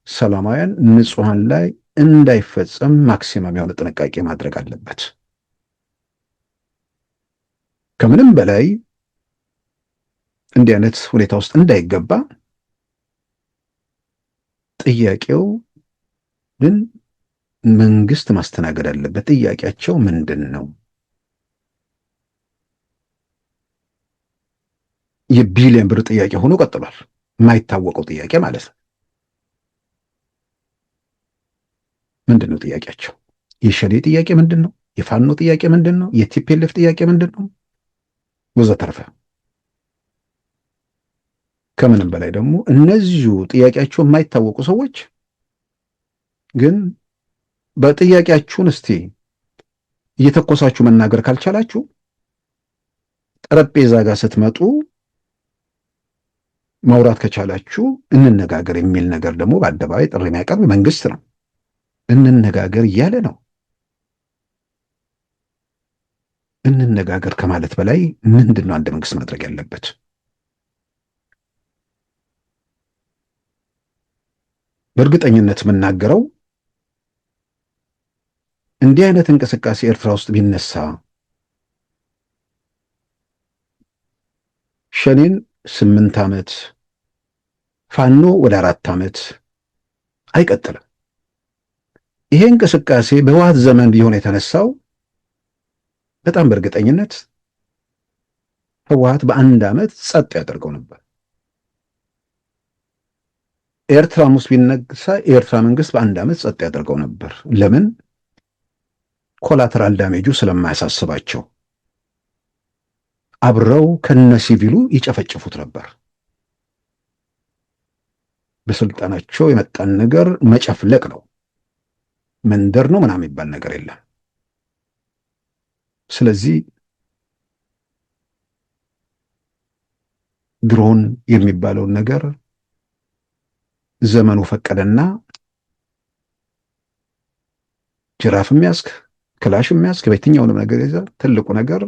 ሰላማውያን ንጹሐን ላይ እንዳይፈጸም ማክሲመም የሆነ ጥንቃቄ ማድረግ አለበት። ከምንም በላይ እንዲህ አይነት ሁኔታ ውስጥ እንዳይገባ ጥያቄው ግን መንግስት ማስተናገድ አለበት። ጥያቄያቸው ምንድን ነው? የቢሊዮን ብር ጥያቄ ሆኖ ቀጥሏል። የማይታወቀው ጥያቄ ማለት ነው። ምንድን ነው ጥያቄያቸው? የሸኔ ጥያቄ ምንድን ነው? የፋኖ ጥያቄ ምንድን ነው? የቲፒኤልኤፍ ጥያቄ ምንድን ነው? ወዘተርፈ። ከምንም በላይ ደግሞ እነዚሁ ጥያቄያቸው የማይታወቁ ሰዎች ግን በጥያቄያችሁን እስቲ እየተኮሳችሁ መናገር ካልቻላችሁ ጠረጴዛ ጋር ስትመጡ ማውራት ከቻላችሁ እንነጋገር የሚል ነገር ደግሞ በአደባባይ ጥሪ የሚያቀርብ መንግስት ነው። እንነጋገር እያለ ነው። እንነጋገር ከማለት በላይ ምንድን ነው አንድ መንግስት ማድረግ ያለበት? በእርግጠኝነት የምናገረው እንዲህ አይነት እንቅስቃሴ ኤርትራ ውስጥ ቢነሳ ሸኔን 8 ዓመት ፋኖ ወደ 4 ዓመት አይቀጥልም። ይሄ እንቅስቃሴ በህወሓት ዘመን ቢሆን የተነሳው በጣም በእርግጠኝነት ህወሓት በ1 ዓመት ጸጥ ያደርገው ነበር። ኤርትራ ውስጥ ቢነሳ የኤርትራ መንግስት በ1 ዓመት ጸጥ ያደርገው ነበር። ለምን? ኮላተራል ዳሜጁ ስለማያሳስባቸው አብረው ከነ ሲቪሉ ይጨፈጭፉት ነበር። በስልጣናቸው የመጣን ነገር መጨፍለቅ ነው፣ መንደር ነው ምናምን የሚባል ነገር የለም። ስለዚህ ድሮን የሚባለውን ነገር ዘመኑ ፈቀደና ጅራፍ የሚያስክ ክላሽ የሚያስክ በየትኛውንም ነገር ይዘ ትልቁ ነገር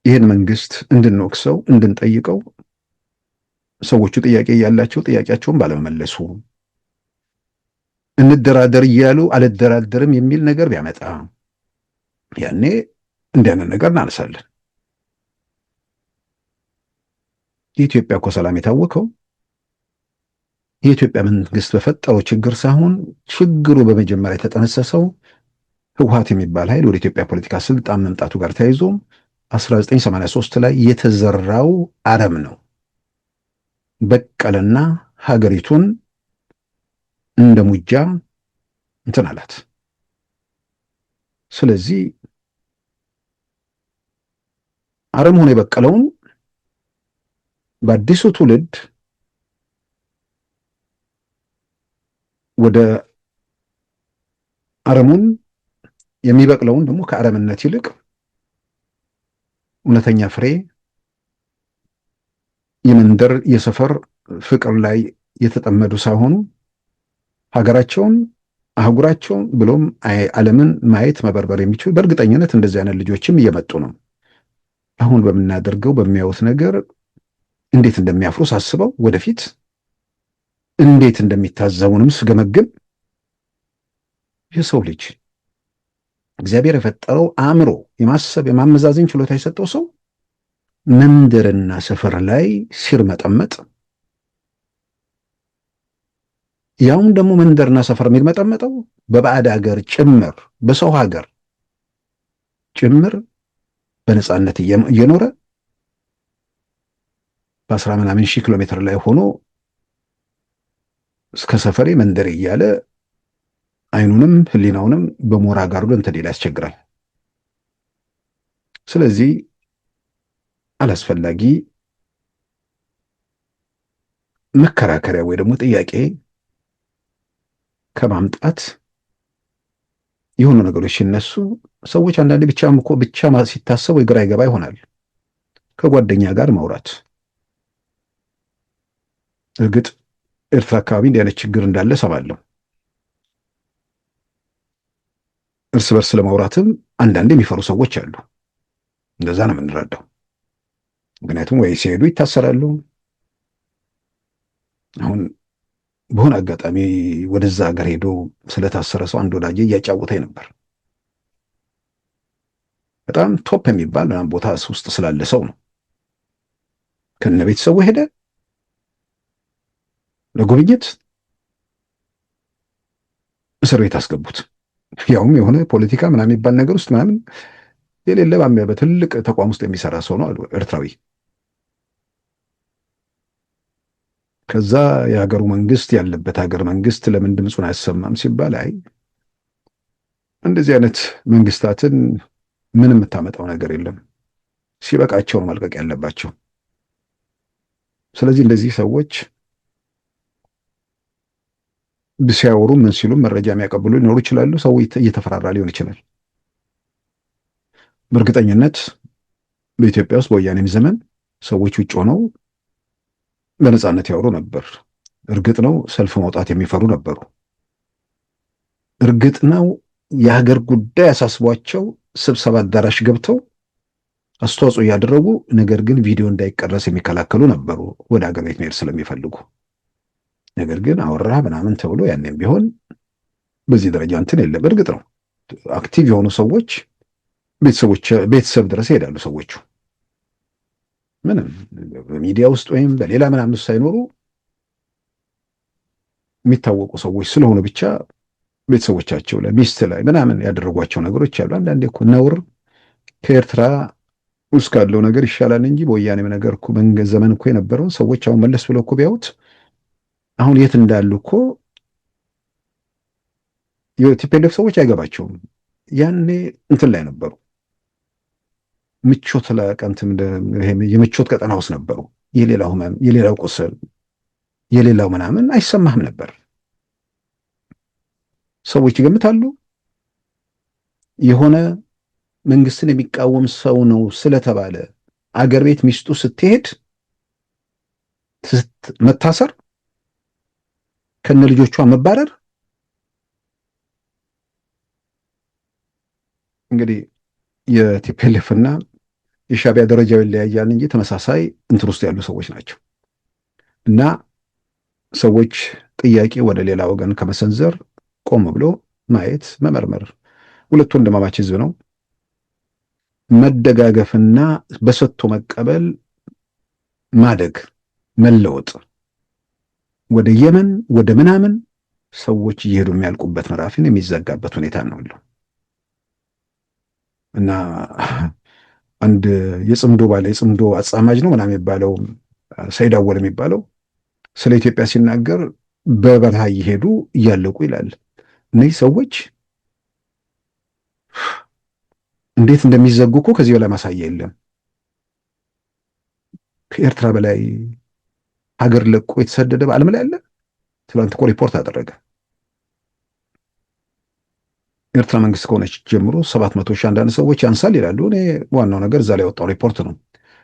ይህን መንግስት እንድንወቅሰው እንድንጠይቀው ሰዎቹ ጥያቄ ያላቸው ጥያቄያቸውን ባለመመለሱ እንደራደር እያሉ አልደራደርም የሚል ነገር ቢያመጣ ያኔ እንዲያንን ነገር እናነሳለን። የኢትዮጵያ እኮ ሰላም የታወቀው የኢትዮጵያ መንግስት በፈጠረው ችግር ሳይሆን ችግሩ በመጀመሪያ የተጠነሰሰው ህወሓት የሚባል ኃይል ወደ ኢትዮጵያ ፖለቲካ ስልጣን መምጣቱ ጋር ተያይዞ 1983 ላይ የተዘራው አረም ነው። በቀለና ሀገሪቱን እንደ ሙጃ እንትን አላት። ስለዚህ አረም ሆኖ የበቀለውን በአዲሱ ትውልድ ወደ አረሙን የሚበቅለውን ደግሞ ከአረምነት ይልቅ እውነተኛ ፍሬ የመንደር የሰፈር ፍቅር ላይ የተጠመዱ ሳይሆኑ ሀገራቸውን አህጉራቸውን ብሎም ዓለምን ማየት መበርበር የሚችሉ በእርግጠኝነት እንደዚህ አይነት ልጆችም እየመጡ ነው። አሁን በምናደርገው በሚያዩት ነገር እንዴት እንደሚያፍሩ ሳስበው ወደፊት እንዴት እንደሚታዘቡንም ስገመግም የሰው ልጅ እግዚአብሔር የፈጠረው አእምሮ የማሰብ የማመዛዘን ችሎታ የሰጠው ሰው መንደርና ሰፈር ላይ ሲርመጠመጥ ያውም ደግሞ መንደርና ሰፈር የሚመጠመጠው በባዕድ ሀገር ጭምር በሰው ሀገር ጭምር በነፃነት እየኖረ በ10 ምናምን ሺህ ኪሎ ሜትር ላይ ሆኖ እስከ ሰፈሬ መንደር እያለ አይኑንም ህሊናውንም በሞራ ጋርዶ እንትን ሊል ያስቸግራል። ስለዚህ አላስፈላጊ መከራከሪያ ወይ ደግሞ ጥያቄ ከማምጣት የሆኑ ነገሮች ሲነሱ ሰዎች አንዳንዴ ብቻ ሲታሰብ ወይ ግራ ይገባ ይሆናል። ከጓደኛ ጋር ማውራት እርግጥ ኤርትራ አካባቢ እንዲህ አይነት ችግር እንዳለ ሰማለሁ። እርስ በርስ ለማውራትም አንዳንዴ የሚፈሩ ሰዎች አሉ። እንደዛ ነው የምንረዳው። ምክንያቱም ወይ ሲሄዱ ይታሰራሉ። አሁን በሆነ አጋጣሚ ወደዛ ሀገር ሄዶ ስለታሰረ ሰው አንድ ወዳጄ እያጫወተኝ ነበር። በጣም ቶፕ የሚባል ቦታ ውስጥ ስላለ ሰው ነው። ከነ ቤተሰቡ ሄደ ለጉብኝት፣ እስር ቤት አስገቡት። ያውም የሆነ ፖለቲካ ምናምን የሚባል ነገር ውስጥ ምናምን የሌለ በትልቅ ተቋም ውስጥ የሚሰራ ሰው ነው አሉ፣ ኤርትራዊ። ከዛ የሀገሩ መንግስት ያለበት ሀገር መንግስት ለምን ድምፁን አያሰማም ሲባል አይ እንደዚህ አይነት መንግስታትን ምንም የምታመጣው ነገር የለም፣ ሲበቃቸው ነው መልቀቅ ያለባቸው። ስለዚህ እንደዚህ ሰዎች ሲያወሩ ምን ሲሉ መረጃ የሚያቀብሉ ሊኖሩ ይችላሉ። ሰው እየተፈራራ ሊሆን ይችላል። በእርግጠኝነት በኢትዮጵያ ውስጥ በወያኔም ዘመን ሰዎች ውጭ ሆነው በነፃነት ያወሩ ነበር። እርግጥ ነው ሰልፍ መውጣት የሚፈሩ ነበሩ። እርግጥ ነው የሀገር ጉዳይ አሳስቧቸው ስብሰባ አዳራሽ ገብተው አስተዋጽኦ እያደረጉ ነገር ግን ቪዲዮ እንዳይቀረስ የሚከላከሉ ነበሩ፣ ወደ ሀገር ቤት መሄድ ስለሚፈልጉ። ነገር ግን አወራ ምናምን ተብሎ ያኔም ቢሆን በዚህ ደረጃ እንትን የለም። እርግጥ ነው አክቲቭ የሆኑ ሰዎች ቤተሰብ ድረስ ይሄዳሉ። ሰዎቹ ምንም በሚዲያ ውስጥ ወይም በሌላ ምናምን ሳይኖሩ የሚታወቁ ሰዎች ስለሆኑ ብቻ ቤተሰቦቻቸው ላይ ሚስት ላይ ምናምን ያደረጓቸው ነገሮች አሉ። አንዳንዴ እኮ ነውር ከኤርትራ ውስጥ ካለው ነገር ይሻላል እንጂ በወያኔም ነገር እኮ መንገድ ዘመን እኮ የነበረው ሰዎች አሁን መለስ ብለው እኮ ቢያዩት አሁን የት እንዳሉ እኮ የቲፒኤልኤፍ ሰዎች አይገባቸውም። ያኔ እንትን ላይ ነበሩ፣ ምቾት ለቀንትም የምቾት ቀጠና ውስጥ ነበሩ። የሌላው ህመም፣ የሌላው ቁስል፣ የሌላው ምናምን አይሰማህም ነበር። ሰዎች ይገምታሉ የሆነ መንግስትን የሚቃወም ሰው ነው ስለተባለ አገር ቤት ሚስቱ ስትሄድ መታሰር፣ ከነ ልጆቿ መባረር። እንግዲህ የቲፒኤልኤፍ እና የሻዕቢያ ደረጃው ይለያያል እንጂ ተመሳሳይ እንትን ውስጥ ያሉ ሰዎች ናቸው። እና ሰዎች ጥያቄ ወደ ሌላ ወገን ከመሰንዘር ቆም ብሎ ማየት መመርመር። ሁለቱ ወንድማማች ህዝብ ነው። መደጋገፍና በሰጥቶ መቀበል ማደግ መለወጥ ወደ የመን ወደ ምናምን ሰዎች እየሄዱ የሚያልቁበት ምዕራፍን የሚዘጋበት ሁኔታ ነው ያለው። እና አንድ የጽምዶ አጻማጅ ነው ምናምን የሚባለው ሰይድ አወል የሚባለው ስለ ኢትዮጵያ ሲናገር በበረሃ እየሄዱ እያለቁ ይላል። እነዚህ ሰዎች እንዴት እንደሚዘጉ እኮ ከዚህ በላይ ማሳያ የለም። ከኤርትራ በላይ ሀገር ለቆ የተሰደደ በዓለም ላይ አለ? ትላንት እኮ ሪፖርት አደረገ። ኤርትራ መንግስት ከሆነች ጀምሮ 700 ሺህ አንዳንድ ሰዎች ያንሳል ይላሉ። እኔ ዋናው ነገር እዛ ላይ ወጣው ሪፖርት ነው።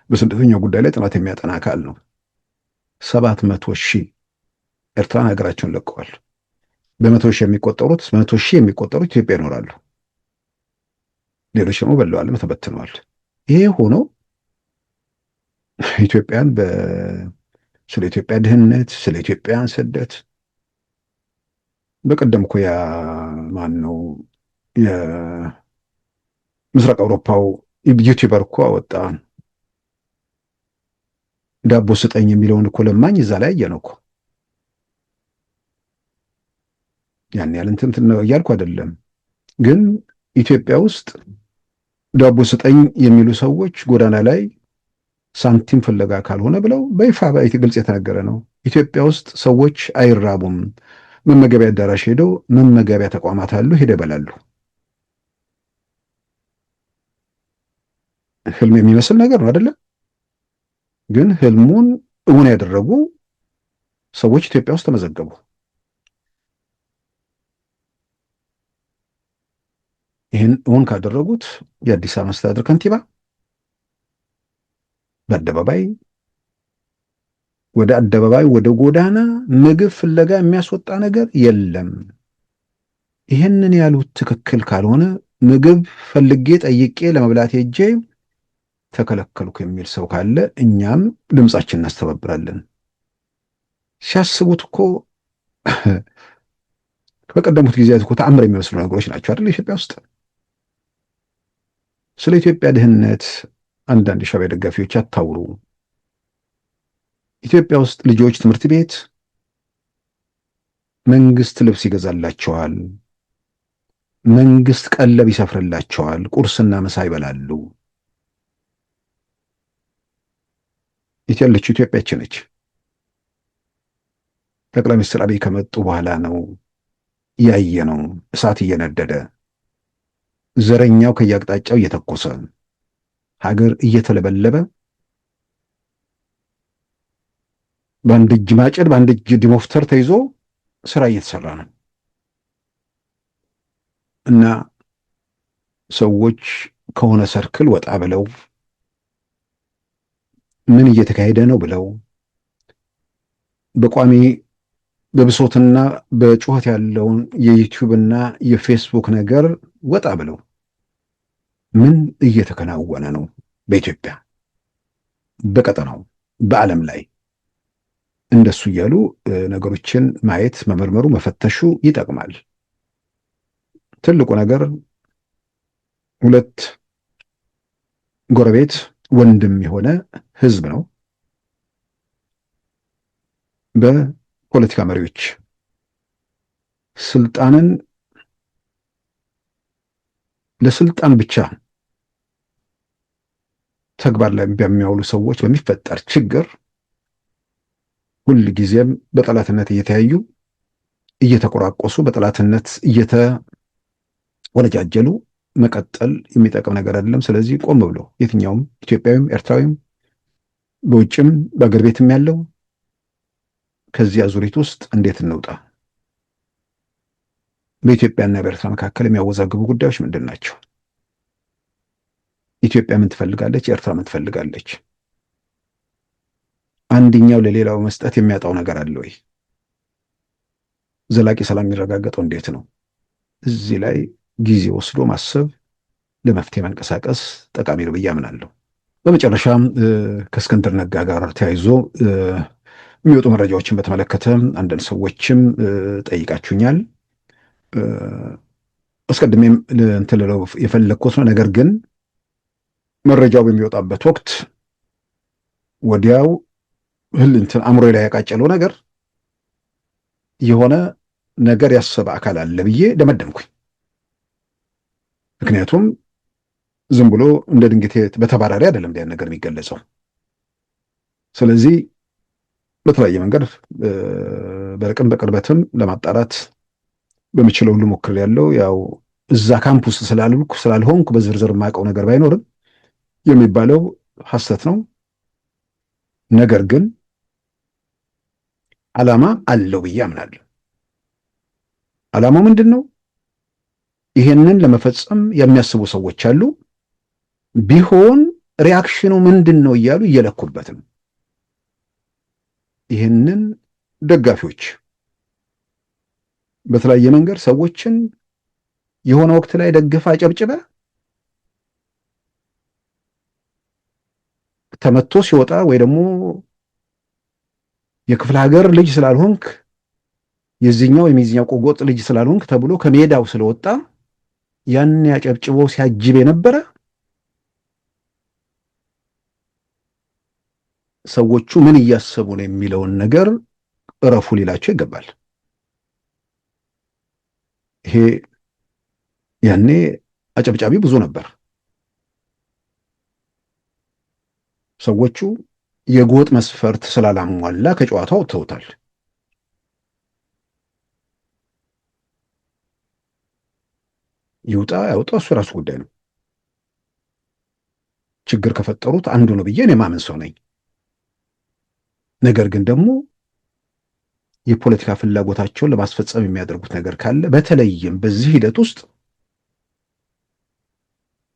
በስደተኛው ጉዳይ ላይ ጥናት የሚያጠና አካል ነው። 700 ሺህ ኤርትራን ሀገራቸውን ለቀዋል። በ100 ሺህ የሚቆጠሩት ኢትዮጵያ ይኖራሉ። ሌሎች ደግሞ በለዋል፣ ተበትነዋል። ይሄ ሆኖ ኢትዮጵያን ስለ ኢትዮጵያ ድህነት፣ ስለ ኢትዮጵያን ስደት በቀደም እኮ ያ ማን ነው የምስራቅ አውሮፓው ዩቲዩበር እኮ አወጣ። ዳቦ ስጠኝ የሚለውን እኮ ለማኝ እዛ ላይ አየነው እኮ። ያን ያህል እንትን ነው እያልኩ አይደለም፣ ግን ኢትዮጵያ ውስጥ ዳቦ ስጠኝ የሚሉ ሰዎች ጎዳና ላይ ሳንቲም ፍለጋ ካልሆነ ብለው በይፋ ግልጽ የተነገረ ነው። ኢትዮጵያ ውስጥ ሰዎች አይራቡም። መመገቢያ አዳራሽ ሄደው መመገቢያ ተቋማት አሉ፣ ሄደው ይበላሉ። ህልም የሚመስል ነገር ነው አይደለም? ግን ህልሙን እውን ያደረጉ ሰዎች ኢትዮጵያ ውስጥ ተመዘገቡ። ይህን እውን ካደረጉት የአዲስ አበባ መስተዳድር ከንቲባ በአደባባይ ወደ ጎዳና ምግብ ፍለጋ የሚያስወጣ ነገር የለም። ይህንን ያሉት ትክክል ካልሆነ ምግብ ፈልጌ ጠይቄ ለመብላት ሄጄ ተከለከልኩ የሚል ሰው ካለ እኛም ድምጻችን እናስተባብራለን። ሲያስቡት እኮ በቀደሙት ጊዜያት እኮ ተአምር የሚመስሉ ነገሮች ናቸው አይደል? ኢትዮጵያ ውስጥ ስለ ኢትዮጵያ ድህነት አንዳንድ የሻዕቢያ ደጋፊዎች አታውሩ። ኢትዮጵያ ውስጥ ልጆች ትምህርት ቤት መንግስት ልብስ ይገዛላቸዋል፣ መንግስት ቀለብ ይሰፍርላቸዋል፣ ቁርስና ምሳ ይበላሉ። ያለችው ኢትዮጵያችን ነች። ጠቅላይ ሚኒስትር አብይ ከመጡ በኋላ ነው ያየነው እሳት እየነደደ ዘረኛው ከየአቅጣጫው እየተኮሰ ሀገር እየተለበለበ በአንድ እጅ ማጨድ በአንድ እጅ ዲሞፍተር ተይዞ ስራ እየተሰራ ነው። እና ሰዎች ከሆነ ሰርክል ወጣ ብለው ምን እየተካሄደ ነው ብለው በቋሚ በብሶትና በጩኸት ያለውን የዩቲዩብና የፌስቡክ ነገር ወጣ ብለው ምን እየተከናወነ ነው በኢትዮጵያ፣ በቀጠናው፣ በዓለም ላይ እንደሱ እያሉ ነገሮችን ማየት፣ መመርመሩ፣ መፈተሹ ይጠቅማል። ትልቁ ነገር ሁለት ጎረቤት ወንድም የሆነ ህዝብ ነው። በፖለቲካ መሪዎች ስልጣንን ለስልጣን ብቻ ተግባር ላይ በሚያውሉ ሰዎች በሚፈጠር ችግር ሁል ጊዜም በጠላትነት እየተያዩ እየተቆራቆሱ በጠላትነት እየተወነጃጀሉ መቀጠል የሚጠቅም ነገር አይደለም። ስለዚህ ቆም ብሎ የትኛውም ኢትዮጵያዊም ኤርትራዊም በውጭም በአገር ቤትም ያለው ከዚህ አዙሪት ውስጥ እንዴት እንውጣ? በኢትዮጵያና በኤርትራ መካከል የሚያወዛግቡ ጉዳዮች ምንድን ናቸው? ኢትዮጵያ ምን ትፈልጋለች? ኤርትራ ምን ትፈልጋለች? አንደኛው ለሌላው መስጠት የሚያጣው ነገር አለ ወይ? ዘላቂ ሰላም የሚረጋገጠው እንዴት ነው? እዚህ ላይ ጊዜ ወስዶ ማሰብ፣ ለመፍትሄ መንቀሳቀስ ጠቃሚ ነው ብዬ አምናለሁ። በመጨረሻም ከእስክንድር ነጋ ጋር ተያይዞ የሚወጡ መረጃዎችን በተመለከተ አንዳንድ ሰዎችም ጠይቃችሁኛል። አስቀድሜም እንትን ልለው የፈለግኩት ነው። ነገር ግን መረጃው በሚወጣበት ወቅት ወዲያው እንትን አእምሮ ላይ ያቃጨለው ነገር የሆነ ነገር ያሰበ አካል አለ ብዬ ደመደምኩኝ። ምክንያቱም ዝም ብሎ እንደ ድንገት በተባራሪ አይደለም ያን ነገር የሚገለጸው። ስለዚህ በተለያየ መንገድ በርቅም በቅርበትም ለማጣራት በሚችለው ሁሉ ሞክሬያለሁ። ያው እዛ ካምፕ ውስጥ ስላልሆንኩ በዝርዝር የማውቀው ነገር ባይኖርም የሚባለው ሐሰት ነው። ነገር ግን ዓላማ አለው ብዬ አምናለሁ። ዓላማው ምንድን ነው? ይሄንን ለመፈጸም የሚያስቡ ሰዎች አሉ። ቢሆን ሪያክሽኑ ምንድን ነው እያሉ እየለኩበት ነው። ይህንን ደጋፊዎች በተለያየ መንገድ ሰዎችን የሆነ ወቅት ላይ ደግፋ ጨብጭበ ተመቶ ሲወጣ ወይ ደግሞ የክፍለ ሀገር ልጅ ስላልሆንክ የዚህኛው የሚዚኛው ቆጎጥ ልጅ ስላልሆንክ ተብሎ ከሜዳው ስለወጣ ያን ያጨብጭቦ ሲያጅብ የነበረ ሰዎቹ ምን እያሰቡ ነው የሚለውን ነገር እረፉ ሊላቸው ይገባል። ይሄ ያኔ አጨብጫቢ ብዙ ነበር። ሰዎቹ የጎጥ መስፈርት ስላላሟላ ከጨዋታው ወጥተውታል። ይውጣ ያውጣ እሱ ራሱ ጉዳይ ነው። ችግር ከፈጠሩት አንዱ ነው ብዬ እኔ ማመን ሰው ነኝ። ነገር ግን ደግሞ የፖለቲካ ፍላጎታቸውን ለማስፈጸም የሚያደርጉት ነገር ካለ በተለይም በዚህ ሂደት ውስጥ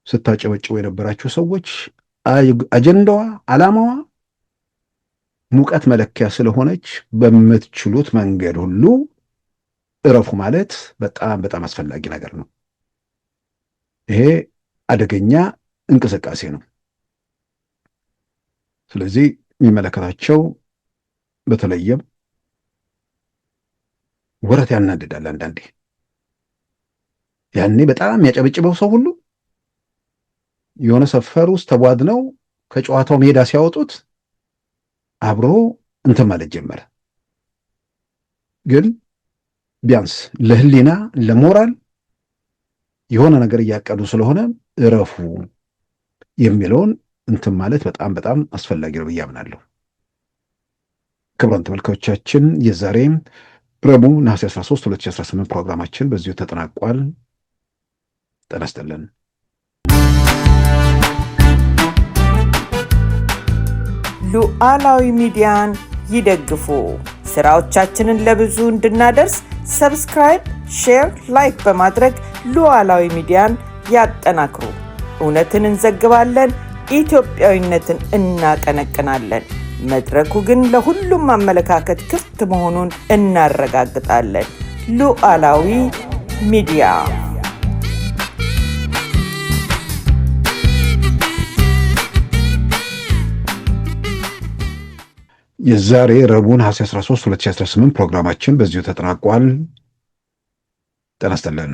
ስታጨበጭቡ የነበራችሁ ሰዎች አጀንዳዋ፣ ዓላማዋ ሙቀት መለኪያ ስለሆነች በምትችሉት መንገድ ሁሉ እረፉ ማለት በጣም በጣም አስፈላጊ ነገር ነው። ይሄ አደገኛ እንቅስቃሴ ነው። ስለዚህ የሚመለከታቸው በተለይም ወረት ያናድዳል። አንዳንዴ ያኔ በጣም የሚያጨበጭበው ሰው ሁሉ የሆነ ሰፈር ውስጥ ተቧድነው ከጨዋታው ሜዳ ሲያወጡት አብሮ እንትን ማለት ጀመረ። ግን ቢያንስ ለህሊና ለሞራል የሆነ ነገር እያቀዱ ስለሆነ እረፉ የሚለውን እንትን ማለት በጣም በጣም አስፈላጊ ነው ብዬ አምናለሁ። ክቡራን ተመልካቾቻችን የዛሬ ረቡዕ ነሐሴ 13 2018 ፕሮግራማችን በዚሁ ተጠናቋል። ጤና ይስጥልን። ሉዓላዊ ሚዲያን ይደግፉ። ስራዎቻችንን ለብዙ እንድናደርስ ሰብስክራይብ፣ ሼር፣ ላይክ በማድረግ ሉዓላዊ ሚዲያን ያጠናክሩ። እውነትን እንዘግባለን፣ ኢትዮጵያዊነትን እናቀነቅናለን። መድረኩ ግን ለሁሉም አመለካከት ክፍት መሆኑን እናረጋግጣለን። ሉዓላዊ ሚዲያ የዛሬ ረቡዕ ነሐሴ 13 2018 ፕሮግራማችን በዚሁ ተጠናቋል። ጤና ይስጥልን።